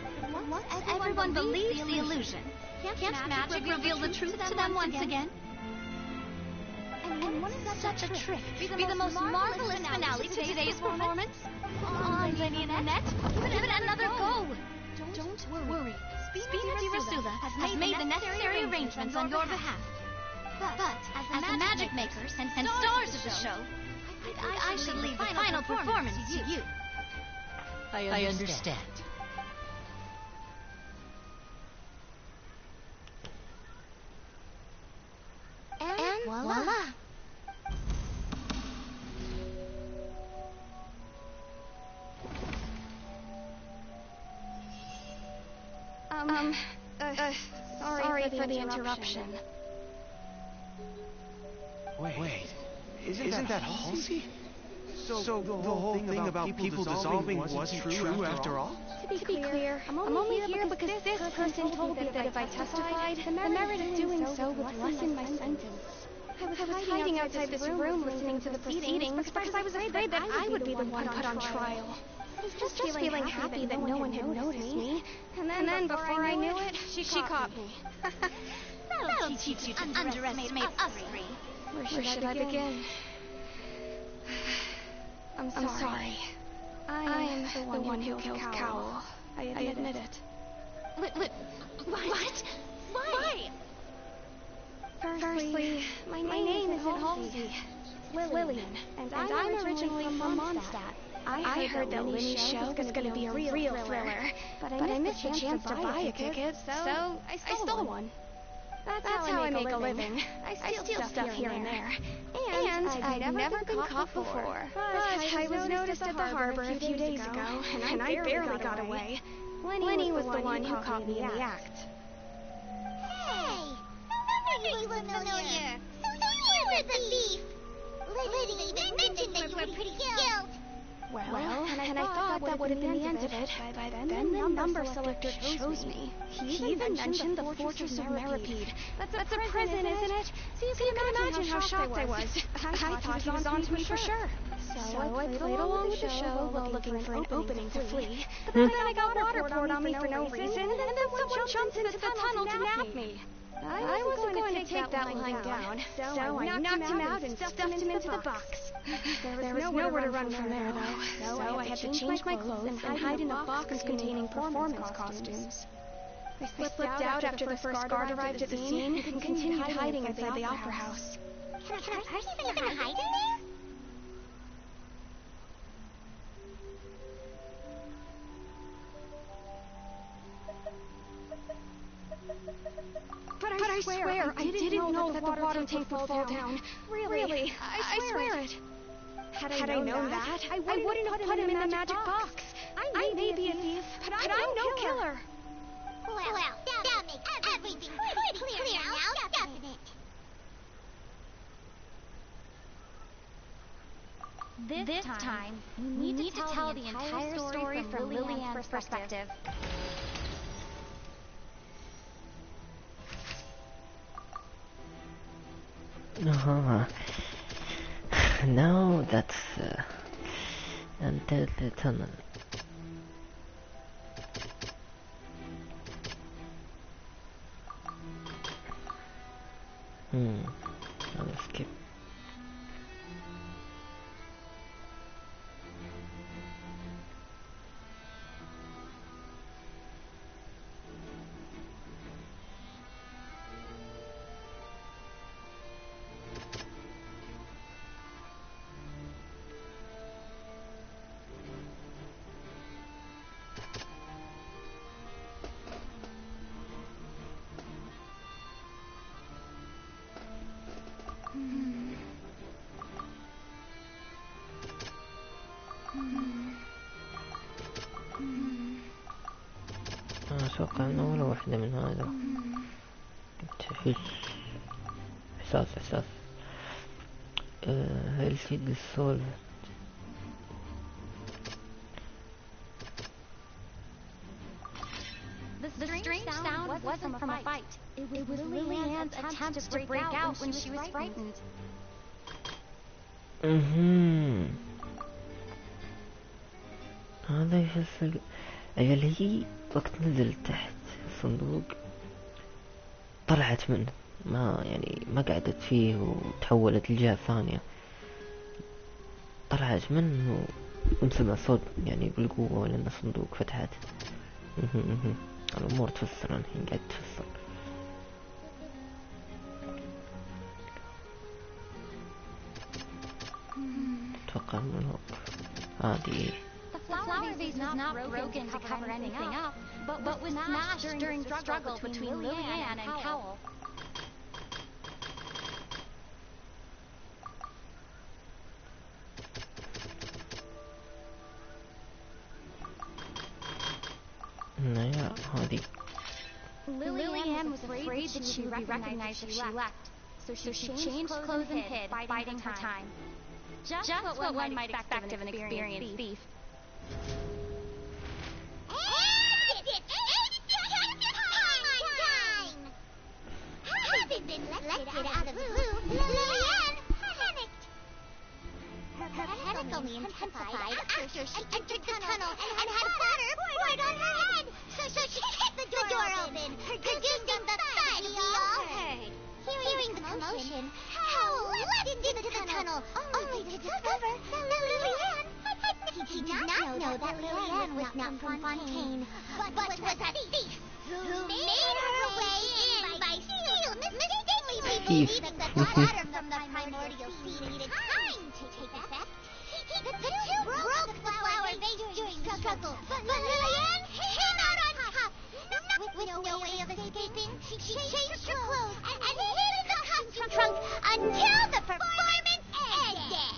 Once everyone believes the illusion, can't magic reveal the truth to them once again? And wouldn't such a trick be the most marvelous finale to today's performance? On Lenny and Annette, give it another go. Don't worry. Spina Rasula has made the necessary arrangements on your behalf. But as the magic makers and stars of the show, I should leave the final performance to you. I understand. And voila. Sorry for the interruption. Wait, isn't that Halsey? So the whole thing about people dissolving wasn't true after all? To be clear, I'm only here because this person told me that if I testified, the merit of doing so would lessen my sentence. I was hiding outside this room listening to the proceedings because I was afraid that I would be the one put on trial. I was just feeling happy that no one had noticed me. And then before I knew it, she caught me. That'll teach you to underestimate us three. Where should I begin? I'm sorry. I am the one who killed Cowell. I admit it. What? Why? Firstly, my name isn't Halsey. It's Lillian, and I'm originally from Mondstadt. I heard that Lenny's show was going to be a real thriller, but I missed the chance to buy a ticket, so I stole one. That's how I make a living. I steal stuff here and there. And I'd never been caught before. But I was noticed at the harbor a few days ago, and I barely got away. Lenny was the one who caught me in the act. Hey! No wonder you look familiar. So you were the thief! Liddy mentioned that you were pretty skilled. Well, and I thought that would have been the end of it, but then the number selector chose me. He even mentioned the Fortress of Meripede. That's a prison, isn't it? So you can imagine how shocked I was. I thought he was on to me for sure. So I played along with the show while looking for an opening to flee. But then I got water poured on me for no reason, and then someone jumped into the tunnel to nab me. I wasn't going to take that lying down, so I knocked him out and stuffed him into the box. There was nowhere to run from there, though, so I had to change my clothes and hide in a box containing performance costumes. I slipped out after the first guard arrived at the scene and continued hiding inside the opera house. Are you even gonna hide in there? But I swear, I didn't know that the water tank would fall down. Really, I swear it. Had I known that, I wouldn't have put him in the magic box. I may be a thief, but I'm no killer. Well, that makes everything pretty clear now, doesn't it? This time, we need to tell the entire story from Lillian's perspective. Now that's enter the tunnel. I'll skip. أنا أتوقع أنه ولا واحدة من هذا. تحس إحساس هل تيجي السولف. The strange sound wasn't from a fight. It was Lillian's attempts to break out when she was frightened. هذا يحس أجل هي وقت نزل تحت الصندوق طلعت منه، ما قعدت فيه وتحولت لجهة ثانية، طلعت منه وانسمع صوت يعني بالقوة لأن الصندوق فتحت. الأمور تفسر الحين قاعد تفسر. أتوقع إنه هذه The flower vase was not broken to cover anything up, but was smashed during the struggle between Lillian and Cowell. هذه Lillian was afraid that she would be recognized if she left, so she changed clothes and hid, biding her time. Just what one might expect of an experienced thief. Having been selected out of the blue, Lillian panicked. Her panic only intensified after she entered the tunnel and had water poured on her head. So she kicked the door open, producing the thud we all heard. Hearing the commotion, Howell leapt into the tunnel, only to discover that Lillian... He did not know that Lillian was not from Fontaine, but was a thief who made her way in by mistakenly believing that the water from the primordial sea needed time to take effect. The two broke the flower vase during the struggle, but Lillian came out on top. With no way of escaping, she changed her clothes and hid in the costume trunk until the performance ended.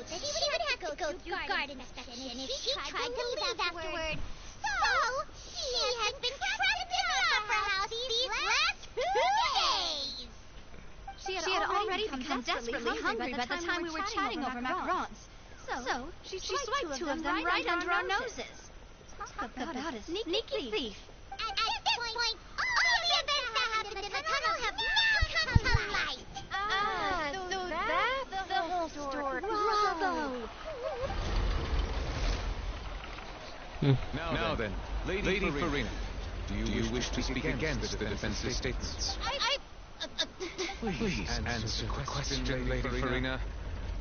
She would have to go through guard inspection if she tried to leave afterward. So, she has been trapped in the opera house these last 2 days. She had already become desperately hungry by the time we were chatting over macarons. So, she swiped 2 of them right under our noses. Talk about a sneaky thief. At this point, all the events that happened in the tunnel have now come to light. So that's the whole story. Bravo! Now then, Lady Farina, do you wish to speak against the defense's statements? Please answer the question, Lady Farina.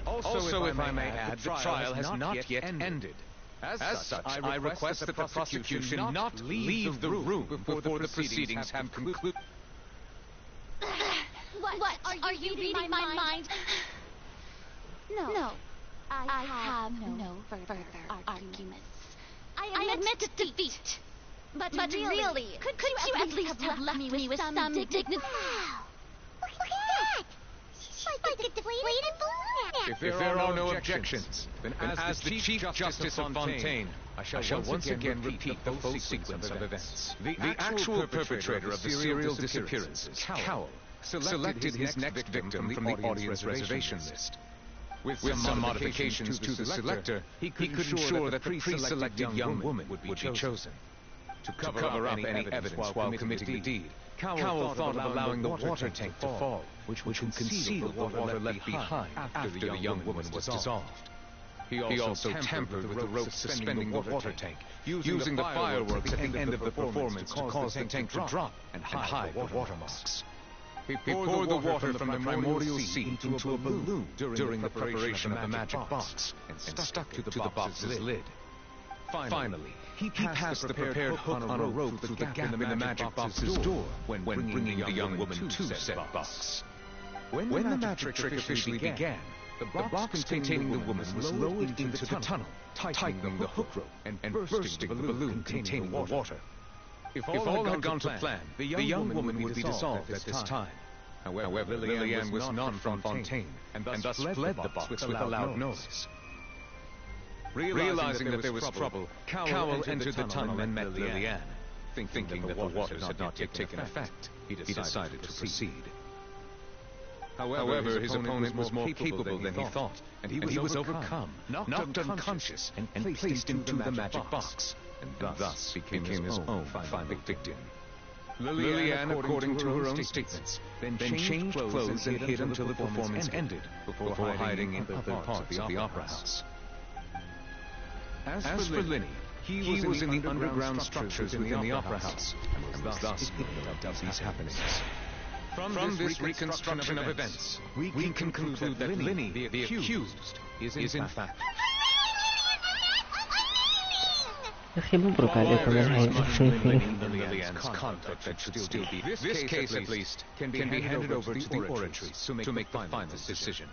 Also, if I may add, the trial has not yet ended. As such, I request that the prosecution not leave the room before the proceedings have concluded. What? Are you reading my mind? No. I have no further arguments. I admit defeat. But really, could you at least have left me with some dignity? Wow! Look at that! She's like a deflated balloon. If there are no objections, then as the Chief Justice of Fontaine, I shall once again repeat the full sequence of events. The actual perpetrator of the serial disappearances, Cowell, selected his next victim from the audience reservation list. With some modifications to the selector, he could ensure that the pre-selected young woman would be chosen. To cover up any evidence while committing the deed, Cowell thought of allowing the water tank to fall, which would conceal the water left behind after the young woman was dissolved. He also tampered with the rope suspending the water tank, using the fireworks at the end of the performance to cause the tank to drop and hide the watermarks. He poured the water from the primordial sea into a balloon during the preparation of the magic box and stuck it to the box's lid. Finally, he passed the prepared hook on a rope through the gap in the magic box's door when bringing the young woman to said box. When the magic trick officially began, the box containing the woman was lowered into the tunnel, tightening the hook rope and bursting the balloon containing the water. If all had gone to plan, the young woman would be dissolved at this time. However, Lillian was not from Fontaine, and thus fled the box with a loud noise. Realizing that there was trouble, Cowell entered the tunnel and met Lillian. Thinking that the waters had not yet taken effect, he decided to proceed. However, his opponent was more capable than he thought, and he was overcome, knocked unconscious, and placed into the magic box, and thus became his own final victim. Lillian, according to her own statements, then changed clothes and hid until the performance ended, before hiding in other parts of the opera house. As for Lenny, he was in the underground structures within the opera house, and was thus ignorant of these happenings. From this reconstruction of events, we can conclude that Lenny, the accused, is in fact... أخي مبروك عليكم الحين. This case, at least, can be handed over to the oratories to make the final decision.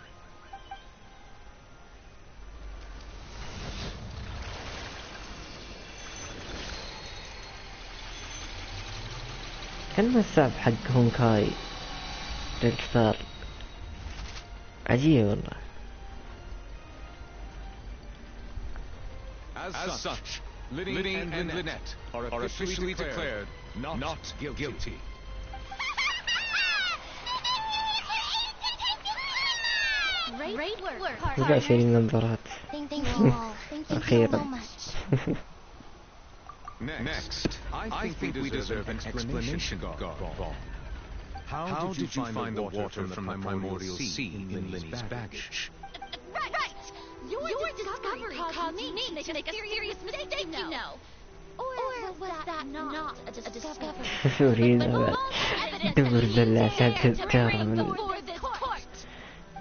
كان الصعب حق هونكاي للكثار عجيب والله. As such, Liddy and Lynette are officially declared not guilty. Great work, مباشر المنظرات. أخيرا. Next, I think we deserve an explanation, Garvon. How did you find the water from the primordial sea in Lenny's baggage? Right! Your discovery caused me to make a serious mistake, you know. Or was that not a discovery? سوري دبر دلاشات تذكار من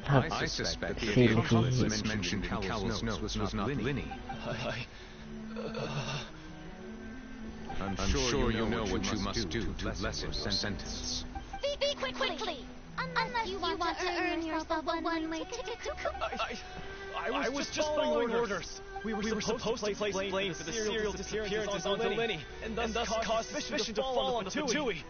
I suspect that the accomplice mentioned in Cowell's notes was not Lenny. I'm sure you know what you must do to lessen your sentence. Speak quickly! Unless you want to earn yourself a one-way ticket to I was just following orders. We were supposed to place blame for the serial disappearances on Lenny, and thus cause suspicion to fall on Tui.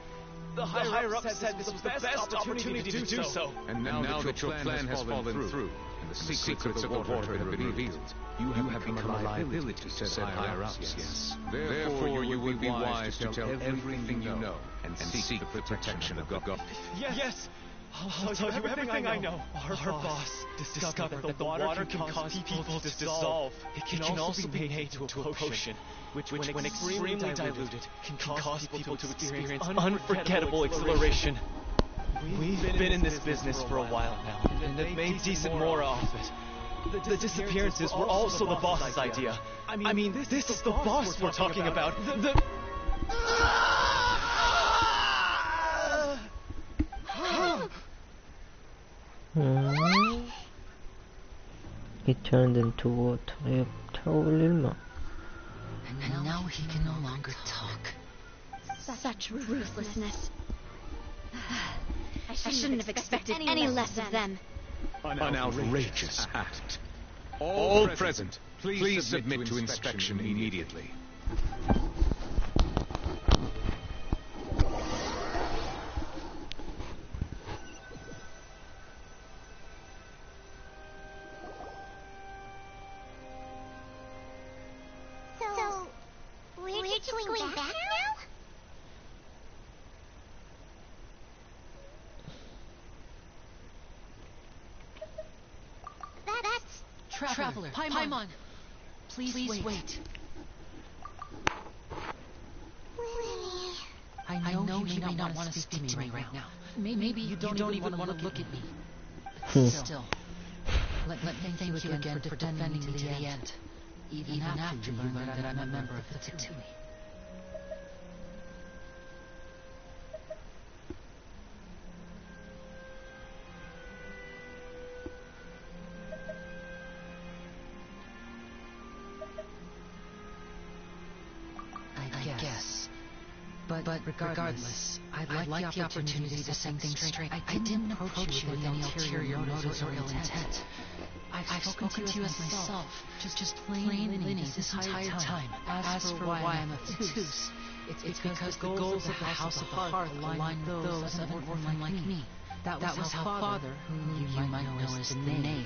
The higher-ups said this was the best opportunity to do so. And now that your plan has fallen through, and the secrets of the water have been revealed, you have become a liability to said higher-ups, yes. Therefore, you will be wise to tell everything you know, and seek the protection of God. Yes! I'll tell you everything I know. Our boss discovered that the water can cause people to dissolve. It can also be made into a potion, which when extremely diluted, can cause people to experience unforgettable exhilaration. We've been in this business for a while now, and have made decent more off it. The disappearances were also the boss's idea. I mean, this is the boss we're talking about. He turned into water. يتحول للماء. And now he can no longer talk. Such ruthlessness. I shouldn't have expected any less of them. An outrageous act. All present, please submit to inspection immediately. So, we're just going back now? That's... Traveler, Paimon, please wait. Lenny... I know you may not want to speak to me right now. Maybe you don't even want to look at me. Still, let me thank you again for defending me to the end. Even after you learned that I'm a member of the Tui. I guess. But regardless, I'd like the opportunity to set things straight. I didn't approach you with any ulterior motives or ill intent. I've spoken to you as myself, just plain Linny this entire time. As for why I'm obtuse, it's because the goals of the House of the Hearth align with those of an orphan like me. That was how Father, whom you might know as the Knave,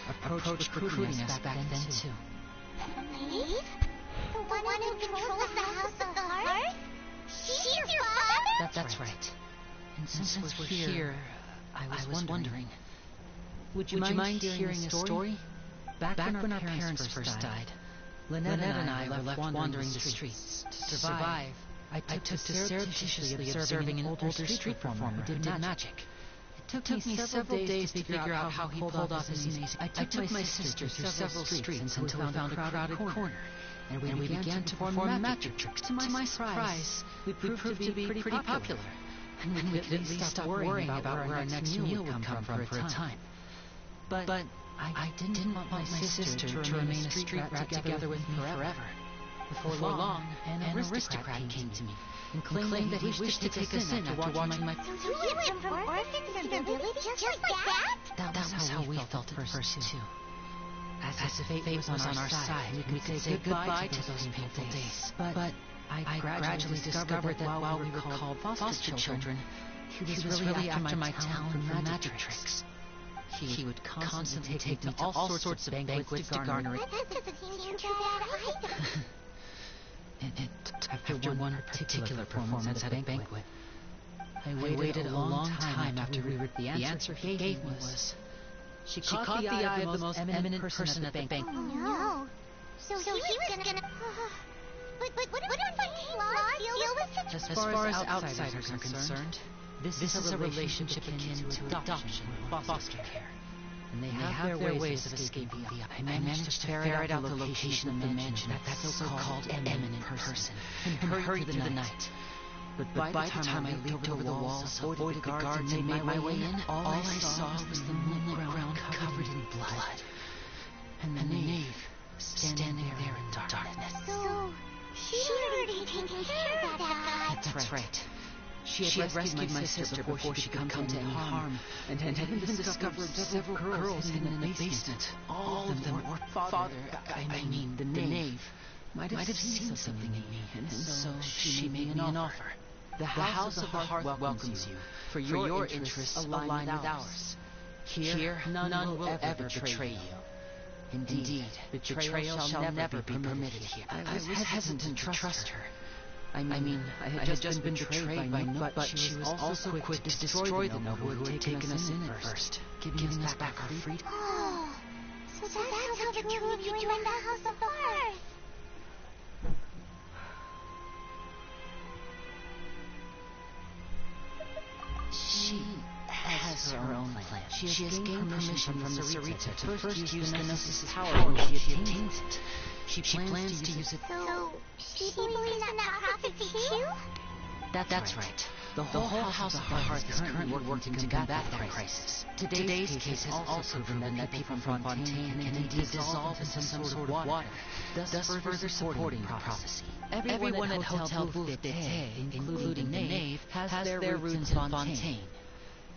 approached recruiting us back then too. Knave? The one who controls the House of the Hearth? She's your father? That's right. And since we're here, I was wondering, would you mind hearing a story? Back when our parents first died, Lynette and I were left wandering the streets. To survive, I took to surreptitiously observing an older street performer who did magic. It took me several days to figure out how he pulled off his amazing... I took my sister through several streets until we found a crowded corner, and we began to perform magic tricks. To my surprise, we proved to be pretty popular, and we could at least stop worrying about where our next meal would come from for a time. But I didn't want my sister to remain a street rat together with me forever. Before long, an aristocrat came to me and claimed that he wished to take us in after watching my... So you went from orphans to the village just like that? That was how we felt at first, too. As if fate was on our side, we could say goodbye to those painful days. But I gradually discovered that while we were called foster children, he was really after my talent for magic tricks. He would constantly take me to all sorts of banquets to garner it. That doesn't seem too bad either. After one particular performance at a banquet, I waited a long time after the answer he gave me was... She caught the eye of the most eminent person at the banquet. Oh no. So he was gonna... But what if I deal with such... As far as outsiders are concerned, this is a relationship akin to adoption or foster care. And they have their ways of escaping. I managed to ferret out the location of the mansion of that so-called eminent person and hurried through the night. But by the time I leaped over the walls, avoided the guards, and made my way in, all I saw was the moonlit ground covered in blood. And the Knave standing there in darkness. So, she'd already taken care of that guy. That's right. She had rescued my sister before she could come to any harm, and had even discovered several girls hidden in the basement. All of them were father, I mean, the Knave, might have seen something in me, and so she made me an offer. The House of the Hearth welcomes you, for your interests align with ours. Here, none will ever betray you. Indeed, betrayal shall never be permitted here. I was hesitant to trust her. I mean, I had just been betrayed by Nook, but she was also quick to destroy the noble who had taken us in at first, giving us back our freedom. Oh, so that's how the two of you joined the House of the Hearth. She has her own plan. She has gained permission from the Sarita to first use the Gnosis power when she obtains it. She plans to use it... So, she believes in that prophecy too? That's right. The whole House of the Hearth is currently working to combat that crisis. Today's case has also proven that people from Fontaine can indeed dissolve into some sort of water, thus further supporting the prophecy. Everyone at Hotel Bouffet, including the Knave, has their roots in Fontaine,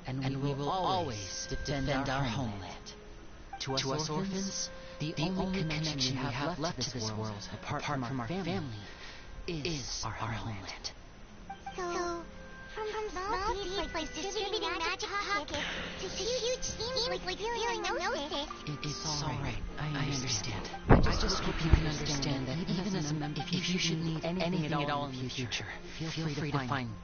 and we will always defend our homeland. To us orphans, the only connection we have left to this world, apart from our family, is our homeland. So, from small deeds like distributing magic pockets to huge schemes like stealing a Gnosis. It's all right. I understand. I just hope you can understand that even as a member, if you should need anything at all in the future, feel free to find me.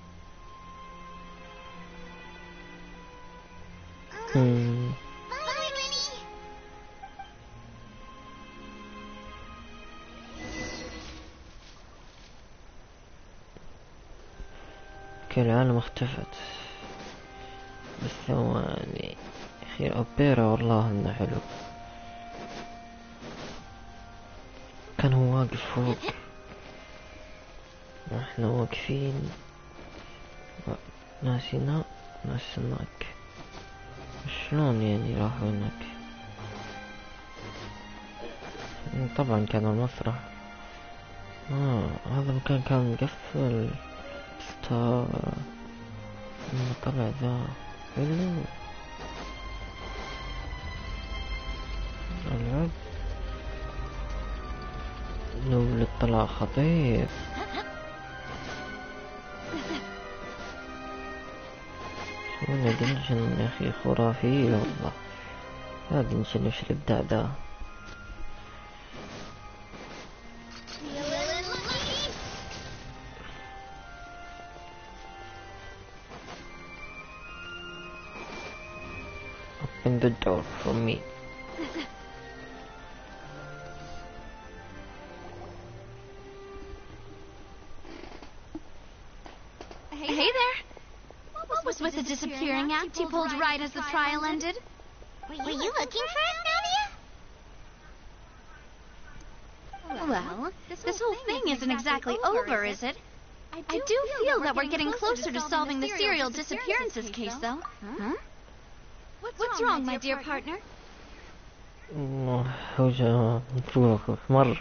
العالم اختفت بس ثواني اخي اوبيرا والله انه حلو كان هو واقف فوق واحنا واقفين ناس هنا ناس هناك شلون يعني راحوا هناك طبعا كان المسرح هذا المكان كان مقفل متى طلع ذا حلو العب نول طلع خطير. شونا جنشن يا اخي خرافي والله. يا جنشن وش الابداع ده. Open the door for me. Hey there! What was with the disappearing act you pulled right as the trial ended? Were you looking for us, Nadia? Well, this whole thing isn't exactly over, is it? I do feel that we're getting closer to solving the serial disappearances case, though. Huh? What's wrong, my dear partner? حوجة مفروض مرة.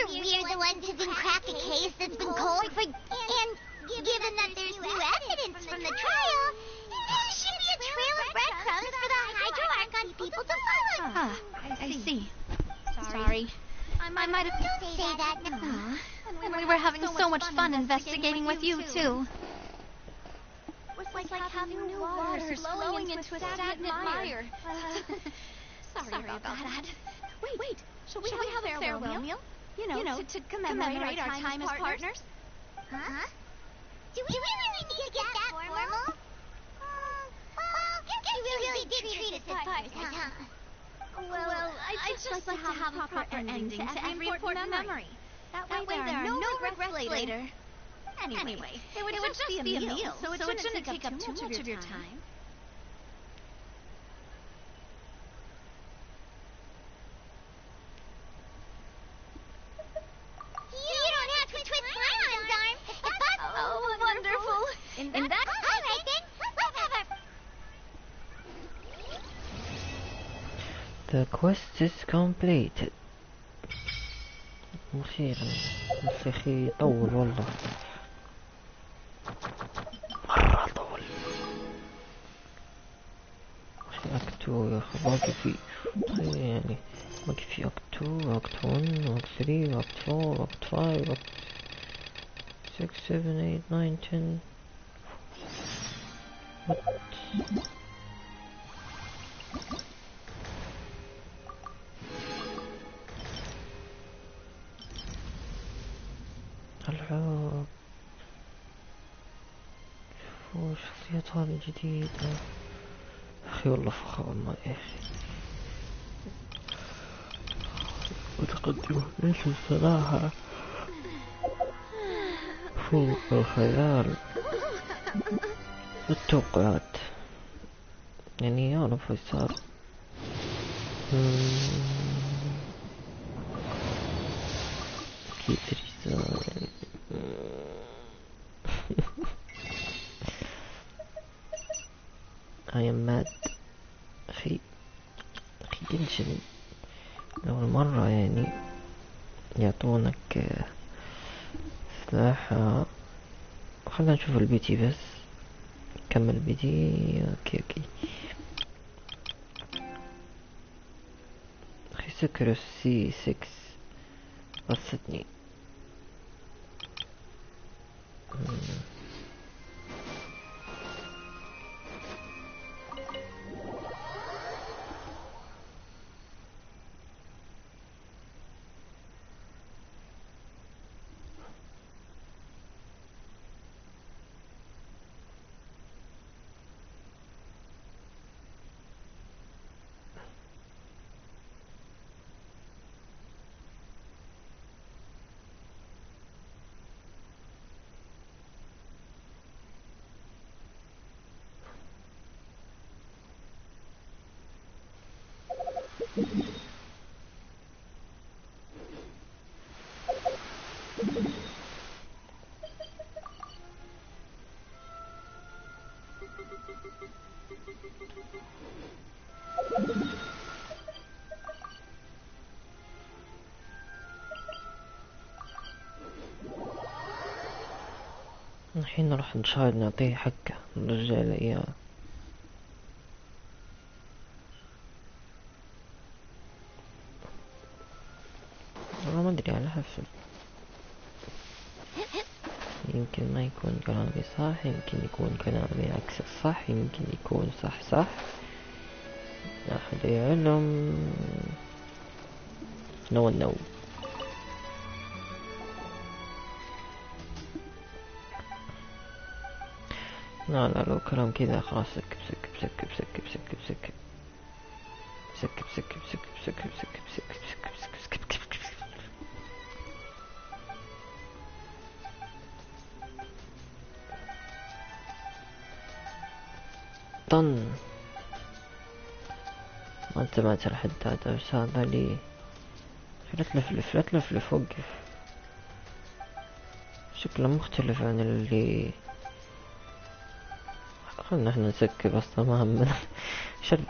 We're the ones who've been cracking a case that's been cold for... And given that there's new evidence from the trial, there should be a trail of breadcrumbs for the hydro-argon people to follow. Ah, I see. Sorry. I might have... Don't say that. And we were having so much fun investigating with you, too. It was like having new waters flowing into a stagnant mire. Sorry about that. Wait, shall we have a farewell meal? You know, to commemorate our time as partners? Huh? Do we really need to get that formal? Well, you really did treat us as partners, huh? Well, I'd just like to have a proper ending to every important memory. That way there are no regrets later. Anyway, it would just be a meal, so it shouldn't take up too much of your time. You don't have to twist Lion's arm. If that's... Oh, wonderful. In that... All right, then. Let's have a... The quest is completed. مثير بس اخي يطول والله مرة طول. اخي اكتو يا اخي باقي في يعني باقي في اكت 2 اكت 1 اكت 3 اكت 4 اكت 5 اكت 6 7 8 9 10. العاب شوفوا الشخصيات هذه الجديدة. اخي والله فخامة يا اخي متقدمة ليش الصراحة فوق الخيال والتوقعات. يعني اعرف ايش صار. اكيد رسالة. I am mad. أخي جنشن أول مرة يعني يعطونك سلاح. خلنا نشوف البيتي بس كمل بيتي. اوكي أخي سكر سي 6 بسطني. الحين راح نشاهد نعطيه حقه نرجع له اياه. والله ما ادري على حسب، يمكن ما يكون كلامي صح، يمكن يكون كلامي عكس الصح، يمكن يكون صح لا أحد يعلم. نو لا لو كلام كذا خلاص سكب طن. ما انتبهت لحد هذا، بس هذا لي لا تلفلف وقف. شكله مختلف عن اللي خلنا احنا نسكب اصلا ما همنا. شل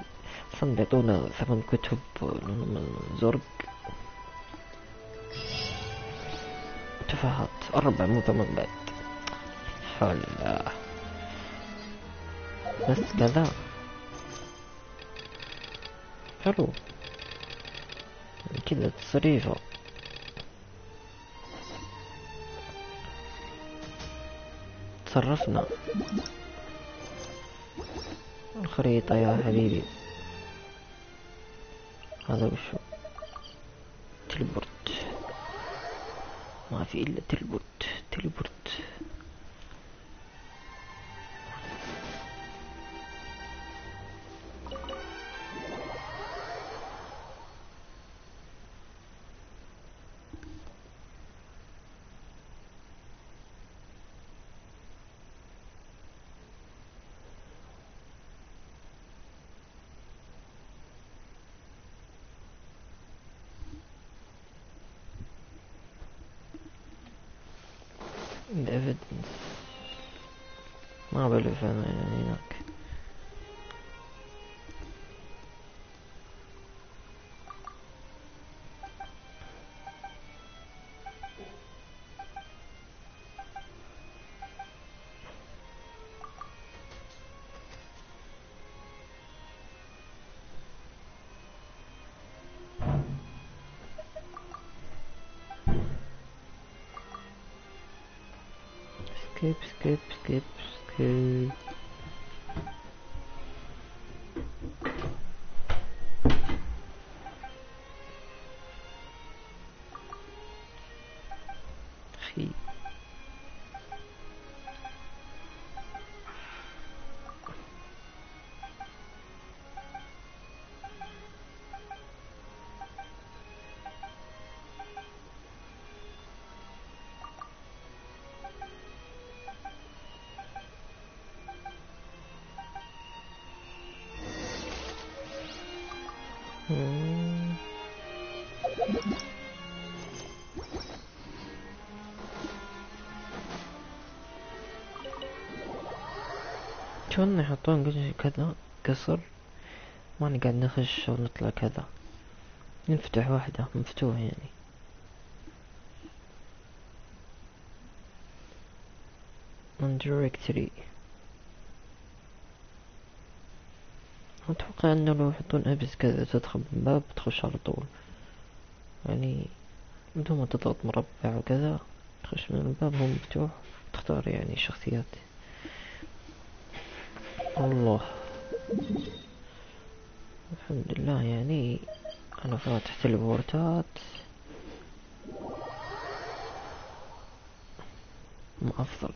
اصلا بيعطونا 8 كتب لونهم زرق تفاهات 4 مو 8 بعد. حول الله بس كذا حلو كذا تصريفه. تصرفنا الخريطة يا حبيبي. هذا وشو؟ تلبورت، ما في الا تلبورت. evidence ما بلف انا يعني هناك. skip أخي. كون يحطون كذا قصر، ما نقعد نخش ونطلع كذا، نفتح واحدة مفتوح يعني. من directory أتوقع أنه لو يحطون أبس كذا تدخل من باب تخش على طول يعني، بدون ما تضغط مربع وكذا تخش من الباب هو مفتوح، تختار يعني شخصيات. الله الحمد لله يعني أنا فاتح تليبورتات ما أفضل.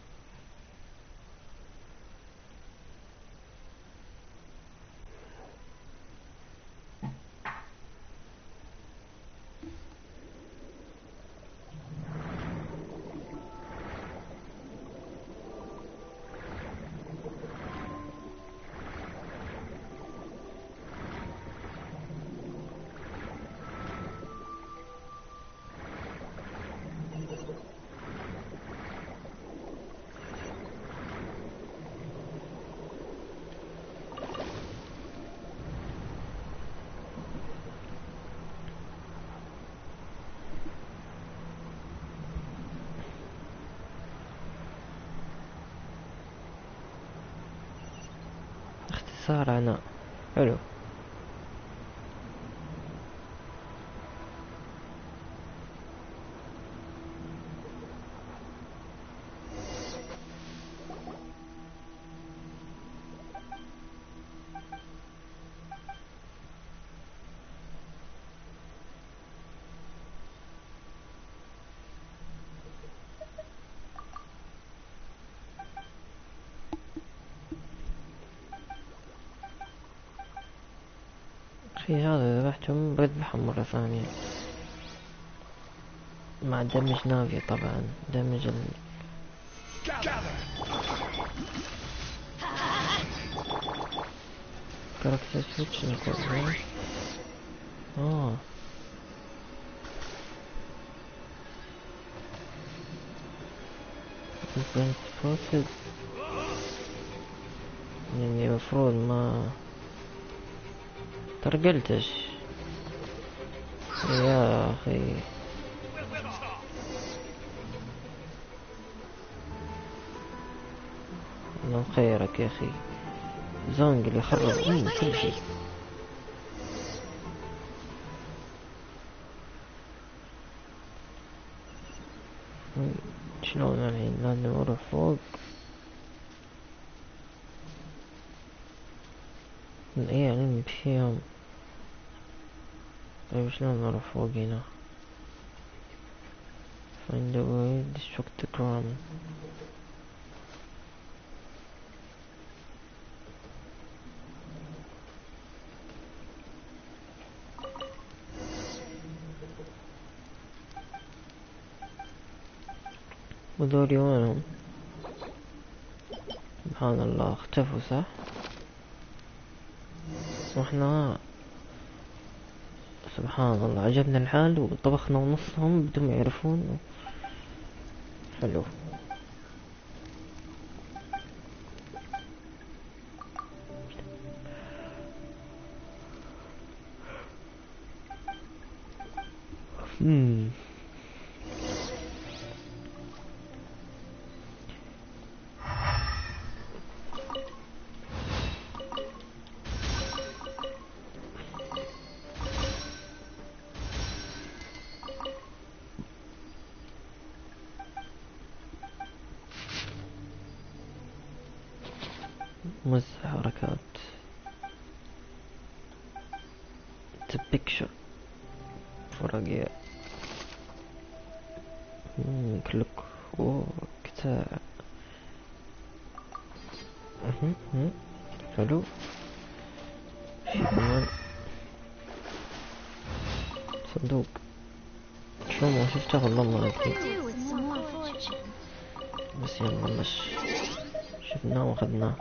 سارعنا. حلو. أخي هذا ذبحتهم بذبحهم مرة ثانية مع دمج نافية طبعا. دمج كاركتر سويتش نقول. سبوتد يعني مفروض ما ترقلتش يا أخي. الله خيرك يا أخي. زونج اللي يخرب كل شيء. شلون الحين لازم اروح فوق. ايه يعني فيهم. طيب شلون اروح فوق هنا؟ find a way destruct the ground. وذولي وينهم؟ سبحان الله اختفوا صح؟ واحنا سبحان الله عجبنا الحال وطبخنا ونصهم بدون ما يعرفون. حلو. موزع حركات. It's a picture فرقية. كلك وكتاب. حلو. شي كمان صندوق. شلون ما شفته والله ما ادري. بس يلا مش شفناه واخذناه.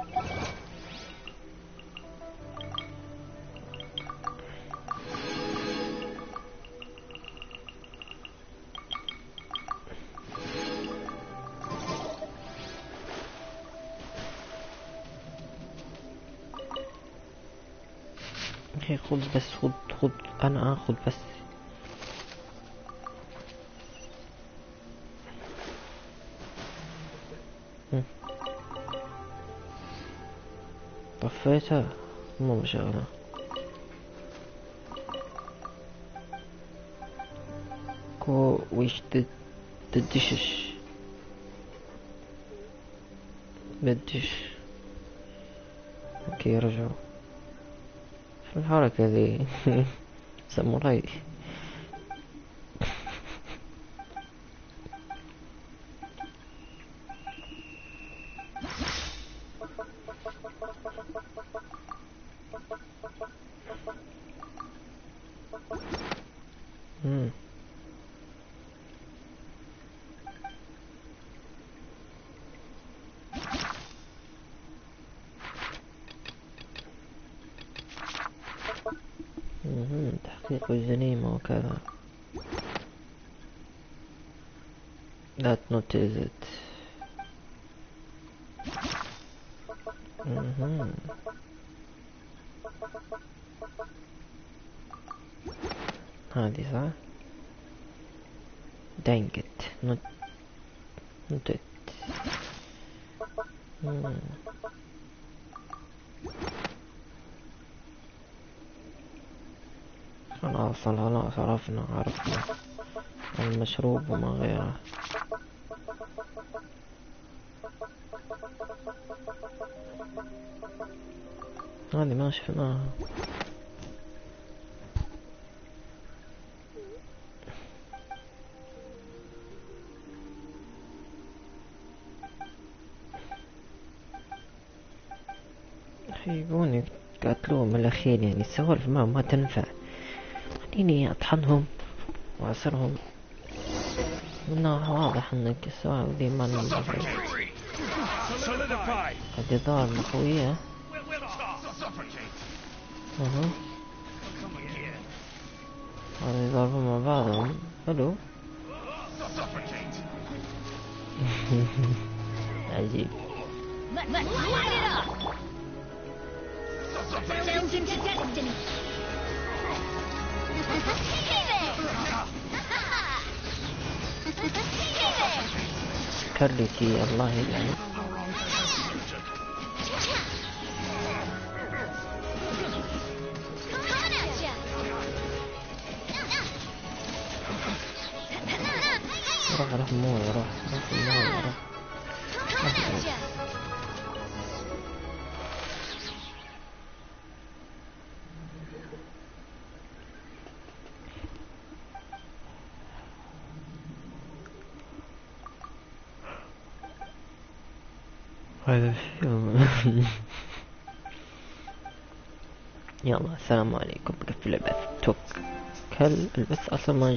اخي خذ بس خذ انا اخذ بس. طفيتها مو مشغلة. كو ويش تدشش بدش. اوكي رجعوا. شو الحركة ذي؟ ساموراي. تحقيق الجريمة وكذا. That not is it. هذه صح. dang it not it. خلاص عرفنا المشروب وما غيره. هذه ما شفناها. يبون يقتلوهم الأخير، يعني السوالف ما تنفع. خليني أطحنهم وأسرهم، منها واضح انك السوالف ذي ما ننفع. قد ضارب قوية. هذا يضربون مع بعضهم. حلو. عجيب. كرتي الله يلعنك. روح مويه روح مويه روح. هذا يلا السلام عليكم. بقفل البث توكل البث اصلا ما